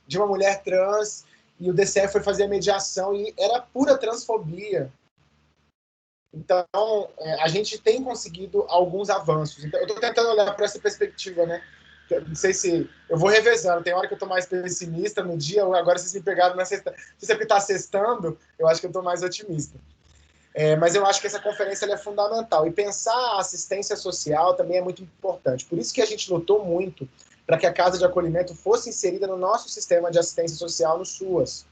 Speaker 5: de uma mulher trans, e o DCE foi fazer a mediação, e era pura transfobia. Então, a gente tem conseguido alguns avanços. Então, eu estou tentando olhar para essa perspectiva, né? Não sei se... Eu vou revezando. Tem hora que eu estou mais pessimista no dia, agora vocês me pegaram na sexta. Se você está sextando, eu acho que eu estou mais otimista. Mas eu acho que essa conferência ela é fundamental. E pensar a assistência social também é muito importante. Por isso que a gente lutou muito para que a Casa de Acolhimento fosse inserida no nosso sistema de assistência social no SUAS,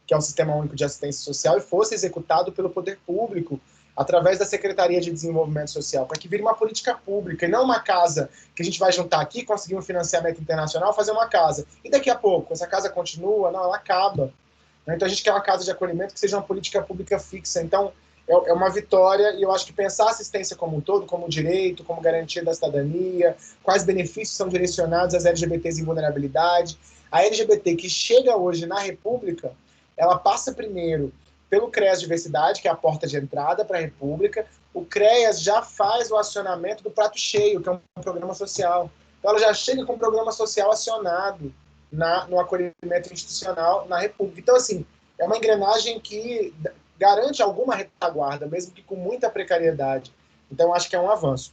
Speaker 5: que é o Sistema Único de Assistência Social, e fosse executado pelo poder público, através da Secretaria de Desenvolvimento Social, para que vire uma política pública, e não uma casa que a gente vai juntar aqui, conseguir um financiamento internacional, fazer uma casa. E daqui a pouco, essa casa continua? Não, ela acaba. Então a gente quer uma casa de acolhimento que seja uma política pública fixa. Então é uma vitória, e eu acho que pensar a assistência como um todo, como direito, como garantia da cidadania, quais benefícios são direcionados às LGBTs em vulnerabilidade. A LGBT que chega hoje na República, ela passa primeiro pelo CREAS Diversidade, que é a porta de entrada para a República. O CREAS já faz o acionamento do Prato Cheio, que é um programa social. Então ela já chega com um programa social acionado no acolhimento institucional na República. Então, assim, é uma engrenagem que garante alguma retaguarda, mesmo que com muita precariedade. Então, acho que é um avanço.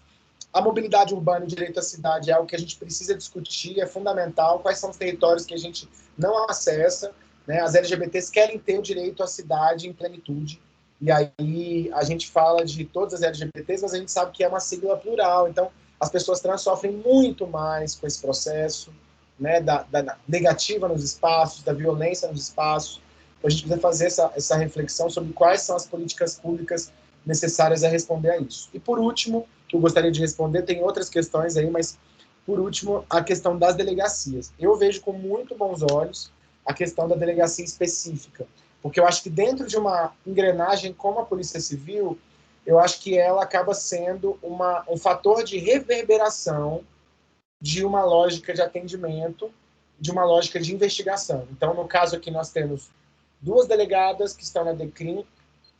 Speaker 5: A mobilidade urbana e o direito à cidade é algo que a gente precisa discutir, é fundamental. Quais são os territórios que a gente não acessa, né? As LGBTs querem ter o direito à cidade em plenitude, e aí a gente fala de todas as LGBTs, mas a gente sabe que é uma sigla plural, então as pessoas trans sofrem muito mais com esse processo, né, da negativa nos espaços, da violência nos espaços. Então a gente precisa fazer essa reflexão sobre quais são as políticas públicas necessárias a responder a isso. E por último, que eu gostaria de responder, tem outras questões aí, mas por último, a questão das delegacias. Eu vejo com muito bons olhos a questão da delegacia específica, porque eu acho que dentro de uma engrenagem como a Polícia Civil, eu acho que ela acaba sendo um fator de reverberação de uma lógica de atendimento, de uma lógica de investigação. Então, no caso aqui, nós temos 2 delegadas que estão na DECRIM,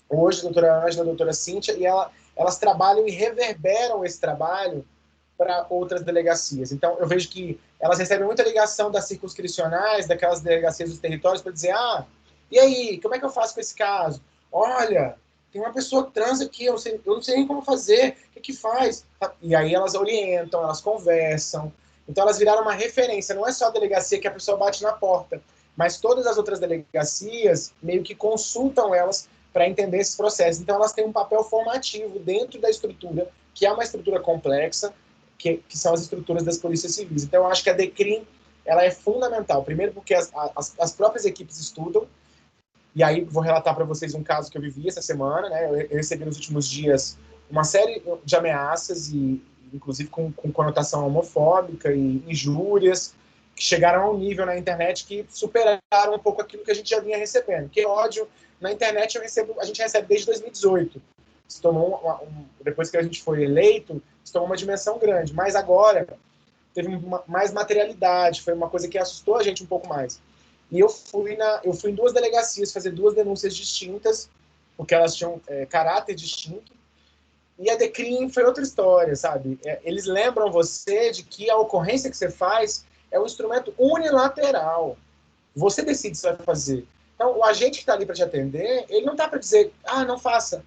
Speaker 5: hoje, a doutora Ângela e a doutora Cíntia, e elas trabalham e reverberam esse trabalho para outras delegacias. Então, eu vejo que elas recebem muita ligação das circunscricionais, daquelas delegacias dos territórios, para dizer, e aí, como é que eu faço com esse caso? Olha, tem uma pessoa trans aqui, eu não sei nem como fazer, o que faz? E aí elas orientam, elas conversam. Então, elas viraram uma referência, não é só a delegacia que a pessoa bate na porta, mas todas as outras delegacias meio que consultam elas para entender esses processos. Então, elas têm um papel formativo dentro da estrutura, que é uma estrutura complexa, que são as estruturas das polícias civis. Então, eu acho que a DECRIM ela é fundamental. Primeiro, porque as próprias equipes estudam, e aí vou relatar para vocês um caso que eu vivi essa semana, né? Eu recebi nos últimos dias uma série de ameaças, e inclusive com conotação homofóbica e injúrias, que chegaram a um nível na internet que superaram um pouco aquilo que a gente já vinha recebendo. Que ódio na internet a gente recebe desde 2018. Se tornou depois que a gente foi eleito, se tornou uma dimensão grande. Mas agora teve mais materialidade, foi uma coisa que assustou a gente um pouco mais. E eu fui em 2 delegacias fazer 2 denúncias distintas, porque elas tinham caráter distinto. E a DECRIM foi outra história, sabe? Eles lembram você de que a ocorrência que você faz é um instrumento unilateral. Você decide se vai fazer. Então, o agente que está ali para te atender, ele não está para dizer, não faça.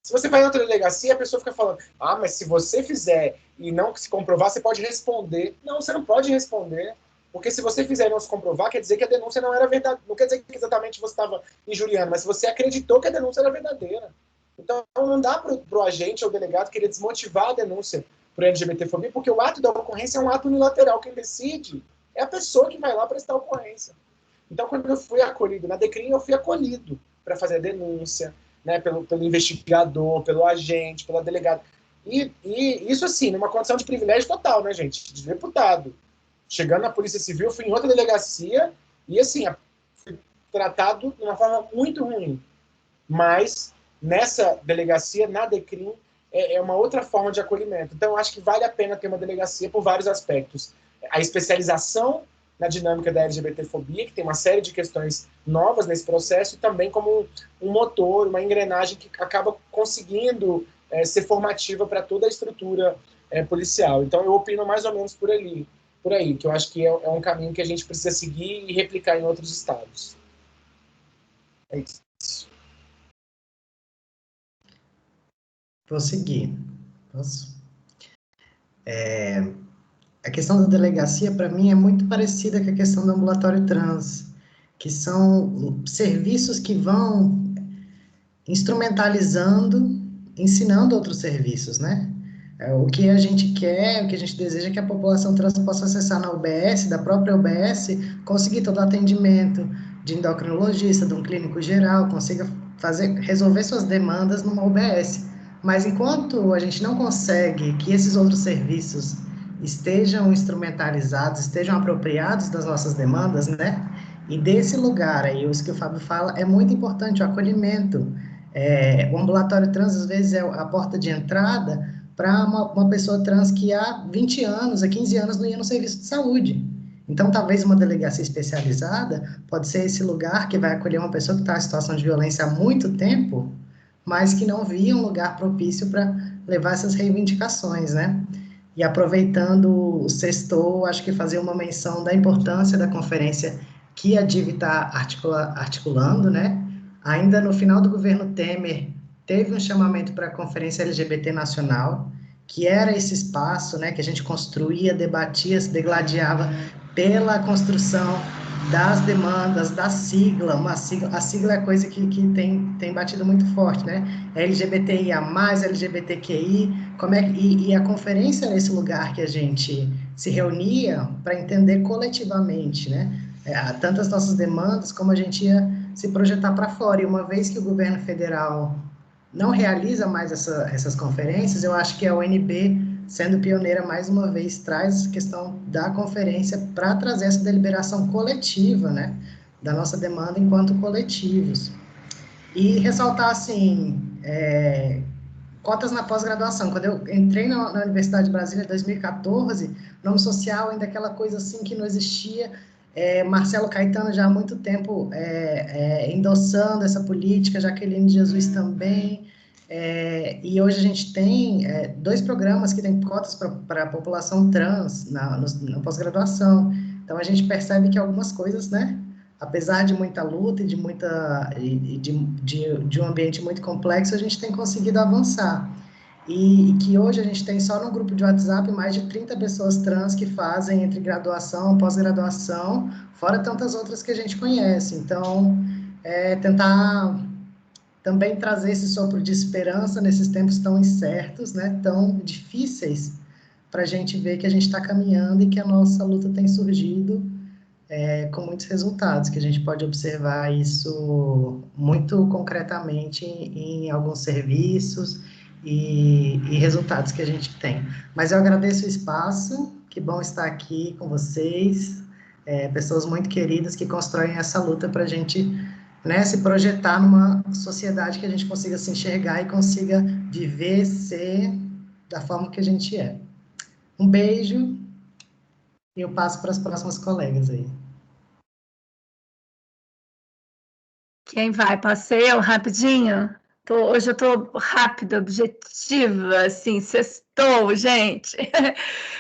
Speaker 5: Se você vai em outra delegacia, a pessoa fica falando, mas se você fizer e não se comprovar, você pode responder. Não, você não pode responder. Porque se você fizer e não se comprovar, quer dizer que a denúncia não era verdadeira. Não quer dizer que exatamente você estava injuriando, mas se você acreditou que a denúncia era verdadeira. Então, não dá para o agente ou o delegado querer desmotivar a denúncia por LGBTfobia, porque o ato da ocorrência é um ato unilateral. Quem decide é a pessoa que vai lá prestar a ocorrência. Então, quando eu fui acolhido na DECRIM, eu fui acolhido para fazer a denúncia, né, pelo investigador, pelo agente, pela delegada. E isso, assim, numa condição de privilégio total, né, gente? De deputado. Chegando na Polícia Civil, eu fui em outra delegacia e, assim, fui tratado de uma forma muito ruim. Mas, nessa delegacia, na DECRIM, é uma outra forma de acolhimento. Então, eu acho que vale a pena ter uma delegacia por vários aspectos. A especialização na dinâmica da LGBTfobia, que tem uma série de questões novas nesse processo, e também como um motor, uma engrenagem que acaba conseguindo ser formativa para toda a estrutura policial. Então, eu opino mais ou menos por ali. por aí, que eu acho que é um caminho que a gente precisa seguir e replicar em outros estados. É isso.
Speaker 3: Vou seguir. Posso? A questão da delegacia, para mim, é muito parecida com a questão do ambulatório trans, que são serviços que vão instrumentalizando, ensinando outros serviços, né? O que a gente quer, o que a gente deseja é que a população trans possa acessar na UBS, da própria UBS, conseguir todo o atendimento de endocrinologista, de um clínico geral, consiga resolver suas demandas numa UBS. Mas enquanto a gente não consegue que esses outros serviços estejam instrumentalizados, estejam apropriados das nossas demandas, né? E desse lugar aí, os que o Fábio fala, é muito importante o acolhimento. O ambulatório trans, às vezes, é a porta de entrada para uma pessoa trans que há 20 anos, há 15 anos não ia no serviço de saúde. Então, talvez uma delegacia especializada pode ser esse lugar que vai acolher uma pessoa que está em situação de violência há muito tempo, mas que não via um lugar propício para levar essas reivindicações, né? E aproveitando o sextou, acho que fazer uma menção da importância da conferência que a DIV está articulando, né? Ainda no final do governo Temer, teve um chamamento para a Conferência LGBT Nacional, que era esse espaço, né, que a gente construía, debatia, se degladiava pela construção das demandas, da sigla. A sigla é coisa que tem batido muito forte, né? LGBTIA+, LGBTQI, e a conferência era esse lugar que a gente se reunia para entender coletivamente, né? Tantas nossas demandas, como a gente ia se projetar para fora. E uma vez que o governo federal não realiza mais essas conferências, eu acho que a UNB, sendo pioneira mais uma vez, traz a questão da conferência para trazer essa deliberação coletiva, né, da nossa demanda enquanto coletivos. E ressaltar, assim, cotas na pós-graduação. Quando eu entrei na Universidade de Brasília em 2014, nome social ainda aquela coisa assim que não existia. Marcelo Caetano já há muito tempo endossando essa política, Jaqueline Jesus também, e hoje a gente tem 2 programas que têm cotas para a população trans na pós-graduação. Então a gente percebe que algumas coisas, né, apesar de muita luta e de um ambiente muito complexo, a gente tem conseguido avançar. E que hoje a gente tem só no grupo de WhatsApp mais de 30 pessoas trans que fazem entre graduação e pós-graduação, fora tantas outras que a gente conhece. Então, tentar também trazer esse sopro de esperança nesses tempos tão incertos, né, tão difíceis, para a gente ver que a gente está caminhando e que a nossa luta tem surgido com muitos resultados, que a gente pode observar isso muito concretamente em alguns serviços e resultados que a gente tem. Mas eu agradeço o espaço, que bom estar aqui com vocês, pessoas muito queridas que constroem essa luta para a gente, né, se projetar numa sociedade que a gente consiga se enxergar e consiga viver, ser da forma que a gente é. Um beijo e eu passo para as próximas colegas aí.
Speaker 4: Quem vai? Passei eu rapidinho? Hoje eu estou rápida, objetiva, assim, sextou, gente.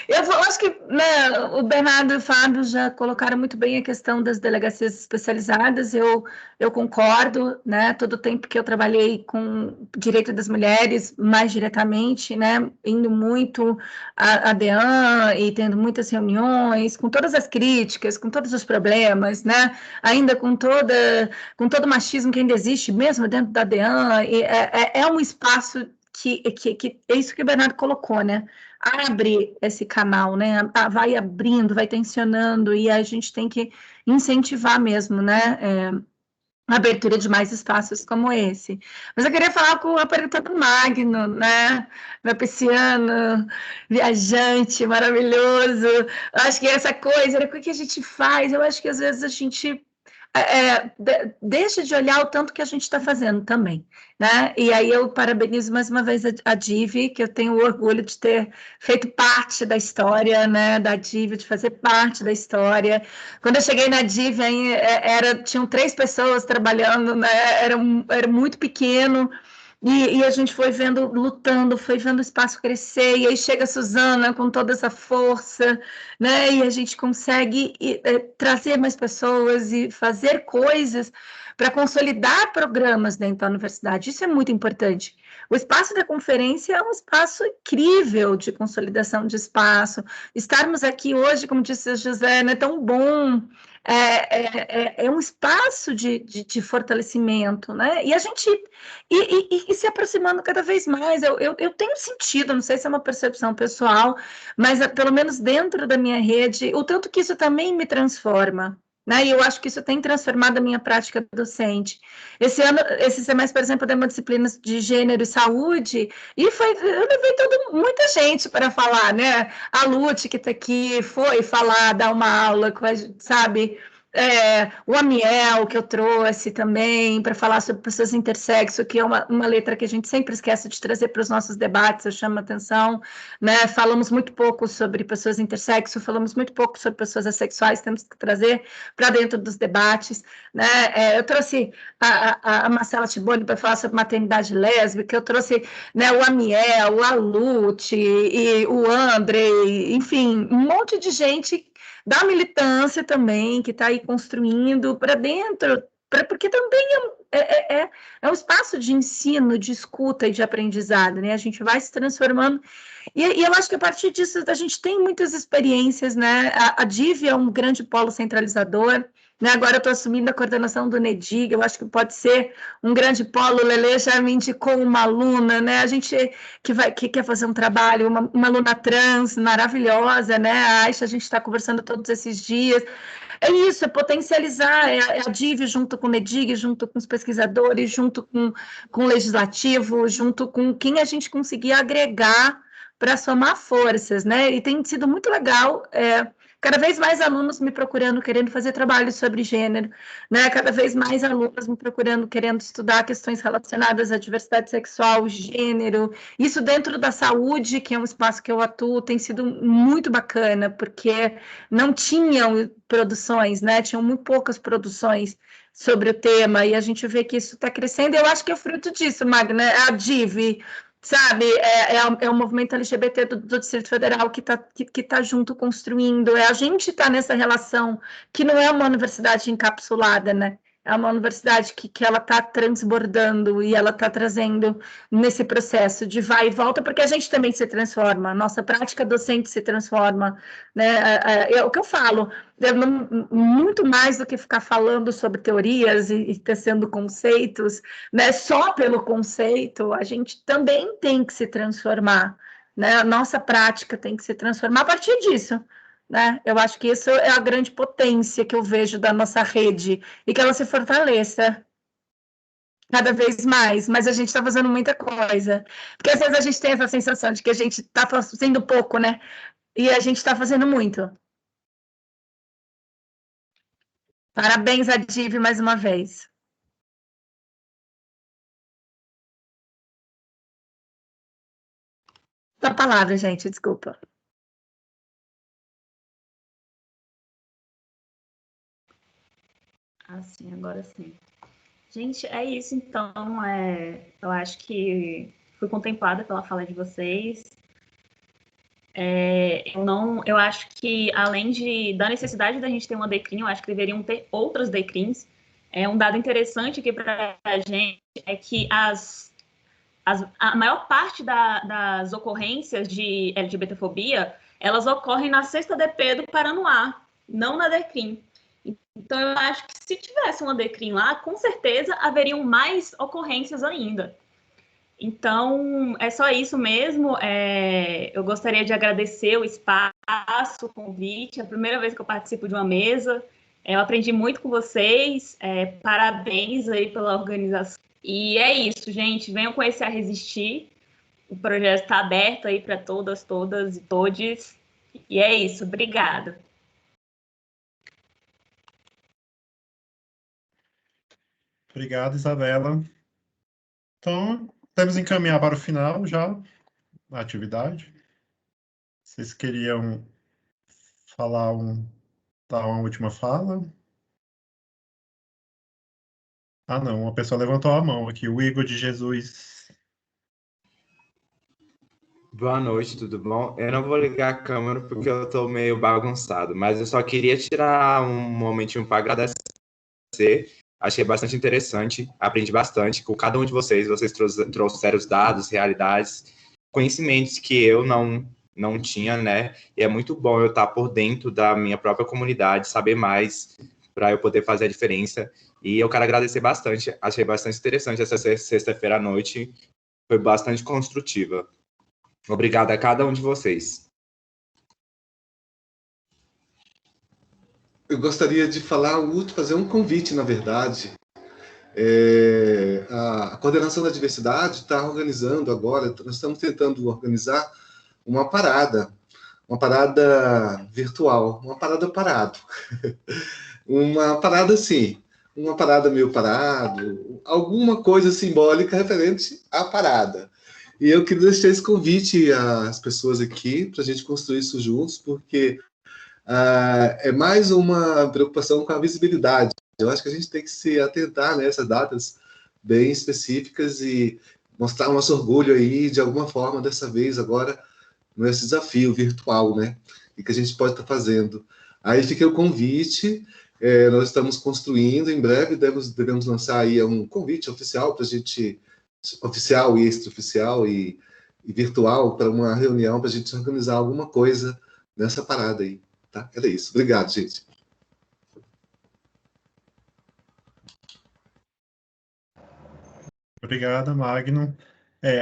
Speaker 4: Eu acho que, né, o Bernardo e o Fábio já colocaram muito bem a questão das delegacias especializadas, eu concordo, né, todo o tempo que eu trabalhei com direito das mulheres, mais diretamente, né, indo muito à DEAN e tendo muitas reuniões, com todas as críticas, com todos os problemas, né, ainda com todo o machismo que ainda existe, mesmo dentro da DEAN, é um espaço que é isso que o Bernardo colocou, né? Abre esse canal, né? Vai abrindo, vai tensionando, e a gente tem que incentivar mesmo, né? A abertura de mais espaços como esse. Mas eu queria falar com a pergunta do Magno, né? Meu pisciano, viajante, maravilhoso. Eu acho que essa coisa, o que a gente faz? Eu acho que às vezes a gente deixa de olhar o tanto que a gente está fazendo também, né? E aí eu parabenizo mais uma vez a DIV, que eu tenho o orgulho de ter feito parte da história, né? Da DIV, de fazer parte da história. Quando eu cheguei na DIV, tinham 3 pessoas trabalhando, né? Era muito pequeno. E a gente foi vendo, lutando, foi vendo o espaço crescer, e aí chega a Suzana com toda essa força, né? E a gente consegue trazer mais pessoas e fazer coisas para consolidar programas dentro da universidade. Isso é muito importante. O espaço da conferência é um espaço incrível de consolidação de espaço. Estarmos aqui hoje, como disse a José, não é tão bom. É um espaço de fortalecimento, né? E a gente e se aproximando cada vez mais. Eu tenho sentido, não sei se é uma percepção pessoal, mas pelo menos dentro da minha rede, o tanto que isso também me transforma. Né? E eu acho que isso tem transformado a minha prática docente. Esse semestre, por exemplo, eu dei uma disciplina de gênero e saúde, e eu levei muita gente para falar, né? A Lute, que está aqui, foi falar, dar uma aula, sabe? O Amiel, que eu trouxe também, para falar sobre pessoas intersexo, que é uma letra que a gente sempre esquece de trazer para os nossos debates, eu chamo a atenção, né? Falamos muito pouco sobre pessoas intersexo, falamos muito pouco sobre pessoas assexuais, temos que trazer para dentro dos debates, né? Eu trouxe a Marcela Tiboni para falar sobre maternidade lésbica, eu trouxe, né, o Amiel, o Alute, e o André, enfim, um monte de gente da militância também, que está aí construindo para dentro, porque também é um espaço de ensino, de escuta e de aprendizado, né? A gente vai se transformando, e eu acho que a partir disso a gente tem muitas experiências, né? A DIV é um grande polo centralizador, né? Agora eu estou assumindo a coordenação do NEDIG, eu acho que pode ser um grande polo. O Lelê já me indicou uma aluna, né? A gente que quer fazer um trabalho, uma aluna trans maravilhosa, né? A Aisha, a gente está conversando todos esses dias. É isso, é potencializar, a DIV junto com o NEDIG, junto com os pesquisadores, junto com o legislativo, junto com quem a gente conseguir agregar para somar forças, né? E tem sido muito legal, cada vez mais alunos me procurando, querendo fazer trabalho sobre gênero, né? Cada vez mais alunos me procurando, querendo estudar questões relacionadas à diversidade sexual, gênero, isso dentro da saúde, que é um espaço que eu atuo, tem sido muito bacana, porque não tinham produções, né? Tinham muito poucas produções sobre o tema, e a gente vê que isso está crescendo. Eu acho que é fruto disso, Magna, a DIV, sabe? É o movimento LGBT do Distrito Federal que tá junto construindo. A gente está nessa relação que não é uma universidade encapsulada, né? É uma universidade que ela está transbordando e ela está trazendo nesse processo de vai e volta, porque a gente também se transforma, a nossa prática docente se transforma, né? É o que eu falo, muito mais do que ficar falando sobre teorias e tecendo conceitos, né? Só pelo conceito, a gente também tem que se transformar, né? A nossa prática tem que se transformar a partir disso. Né? Eu acho que isso é a grande potência que eu vejo da nossa rede e que ela se fortaleça cada vez mais, mas a gente está fazendo muita coisa. Porque às vezes a gente tem essa sensação de que a gente está fazendo pouco, né? E a gente está fazendo muito. Parabéns a Div mais uma vez. A palavra, gente, desculpa.
Speaker 2: Sim, agora sim. Gente, é isso, então. Eu acho que fui contemplada pela fala de vocês. Eu acho que, além da necessidade da gente ter uma DECRIM, eu acho que deveriam ter outras DECRIMs. Um dado interessante aqui para a gente é que a maior parte das ocorrências de LGBTfobia, elas ocorrem na 6ª DP do Paranoá, não na DECRIM. Então, eu acho que se tivesse uma DECRIM lá, com certeza haveriam mais ocorrências ainda. Então, é só isso mesmo. Eu gostaria de agradecer o espaço, o convite. É a primeira vez que eu participo de uma mesa. Eu aprendi muito com vocês. Parabéns aí pela organização. E é isso, gente. Venham conhecer a Resistir. O projeto está aberto aí para todas e todes. E é isso. Obrigada.
Speaker 1: Obrigado, Isabela. Então, temos que encaminhar para o final já a atividade. Vocês queriam dar uma última fala? Ah, não, uma pessoa levantou a mão aqui, o Igor de Jesus.
Speaker 9: Boa noite, tudo bom? Eu não vou ligar a câmera porque eu tô meio bagunçado, mas eu só queria tirar um momentinho para agradecer. Achei bastante interessante, aprendi bastante com cada um de vocês. Vocês trouxeram os dados, realidades, conhecimentos que eu não tinha, né? E é muito bom eu estar por dentro da minha própria comunidade, saber mais para eu poder fazer a diferença. E eu quero agradecer bastante. Achei bastante interessante essa sexta-feira à noite. Foi bastante construtiva. Obrigado a cada um de vocês.
Speaker 8: Eu gostaria de fazer um convite, na verdade. A Coordenação da Diversidade está organizando agora, nós estamos tentando organizar uma parada virtual, uma parada parado. Uma parada assim, uma parada meio parado, alguma coisa simbólica referente à parada. E eu queria deixar esse convite às pessoas aqui para a gente construir isso juntos, porque é mais uma preocupação com a visibilidade. Eu acho que a gente tem que se atentar nessas datas bem específicas e mostrar o nosso orgulho aí, de alguma forma, dessa vez agora, nesse desafio virtual, né? E que a gente pode estar fazendo. Aí fica o convite, nós estamos construindo, em breve devemos lançar aí um convite oficial para a gente, oficial e extraoficial e virtual, para uma reunião, para a gente organizar alguma coisa nessa parada aí. Tá? Era isso. Obrigado, gente.
Speaker 1: Obrigada, Magno.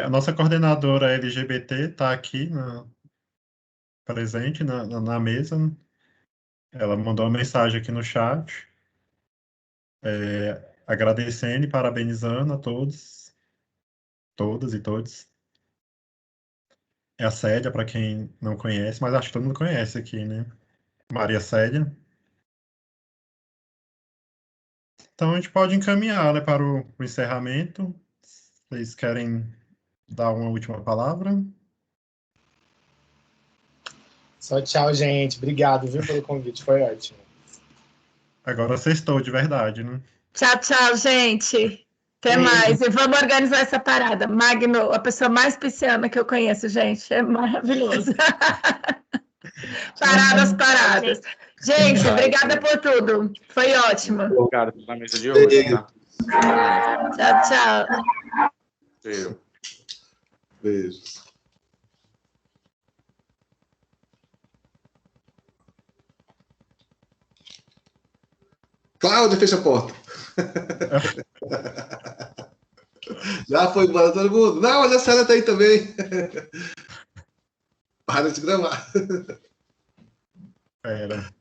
Speaker 1: A nossa coordenadora LGBT está aqui presente na mesa. Ela mandou uma mensagem aqui no chat, agradecendo e parabenizando a todos, todas e todos. É a Célia, para quem não conhece, mas acho que todo mundo conhece aqui, né? Maria Célia. Então a gente pode encaminhar, né, para o encerramento. Vocês querem dar uma última palavra?
Speaker 5: Só tchau, gente. Obrigado, viu, pelo convite. Foi ótimo.
Speaker 1: Agora sextou de verdade, né?
Speaker 4: Tchau, tchau, gente. Até mais. E vamos organizar essa parada. Magno, a pessoa mais pisciana que eu conheço, gente. É maravilhoso. Paradas. Gente, obrigada por tudo. Foi ótimo.
Speaker 7: Obrigado pela mesa de hoje, tá?
Speaker 4: Tchau.
Speaker 7: Cheiro.
Speaker 8: Beijos. Cláudia, fecha a porta. Já foi embora todo mundo? Não, mas a Célia tá aí também. Para de gravar.
Speaker 1: Pera.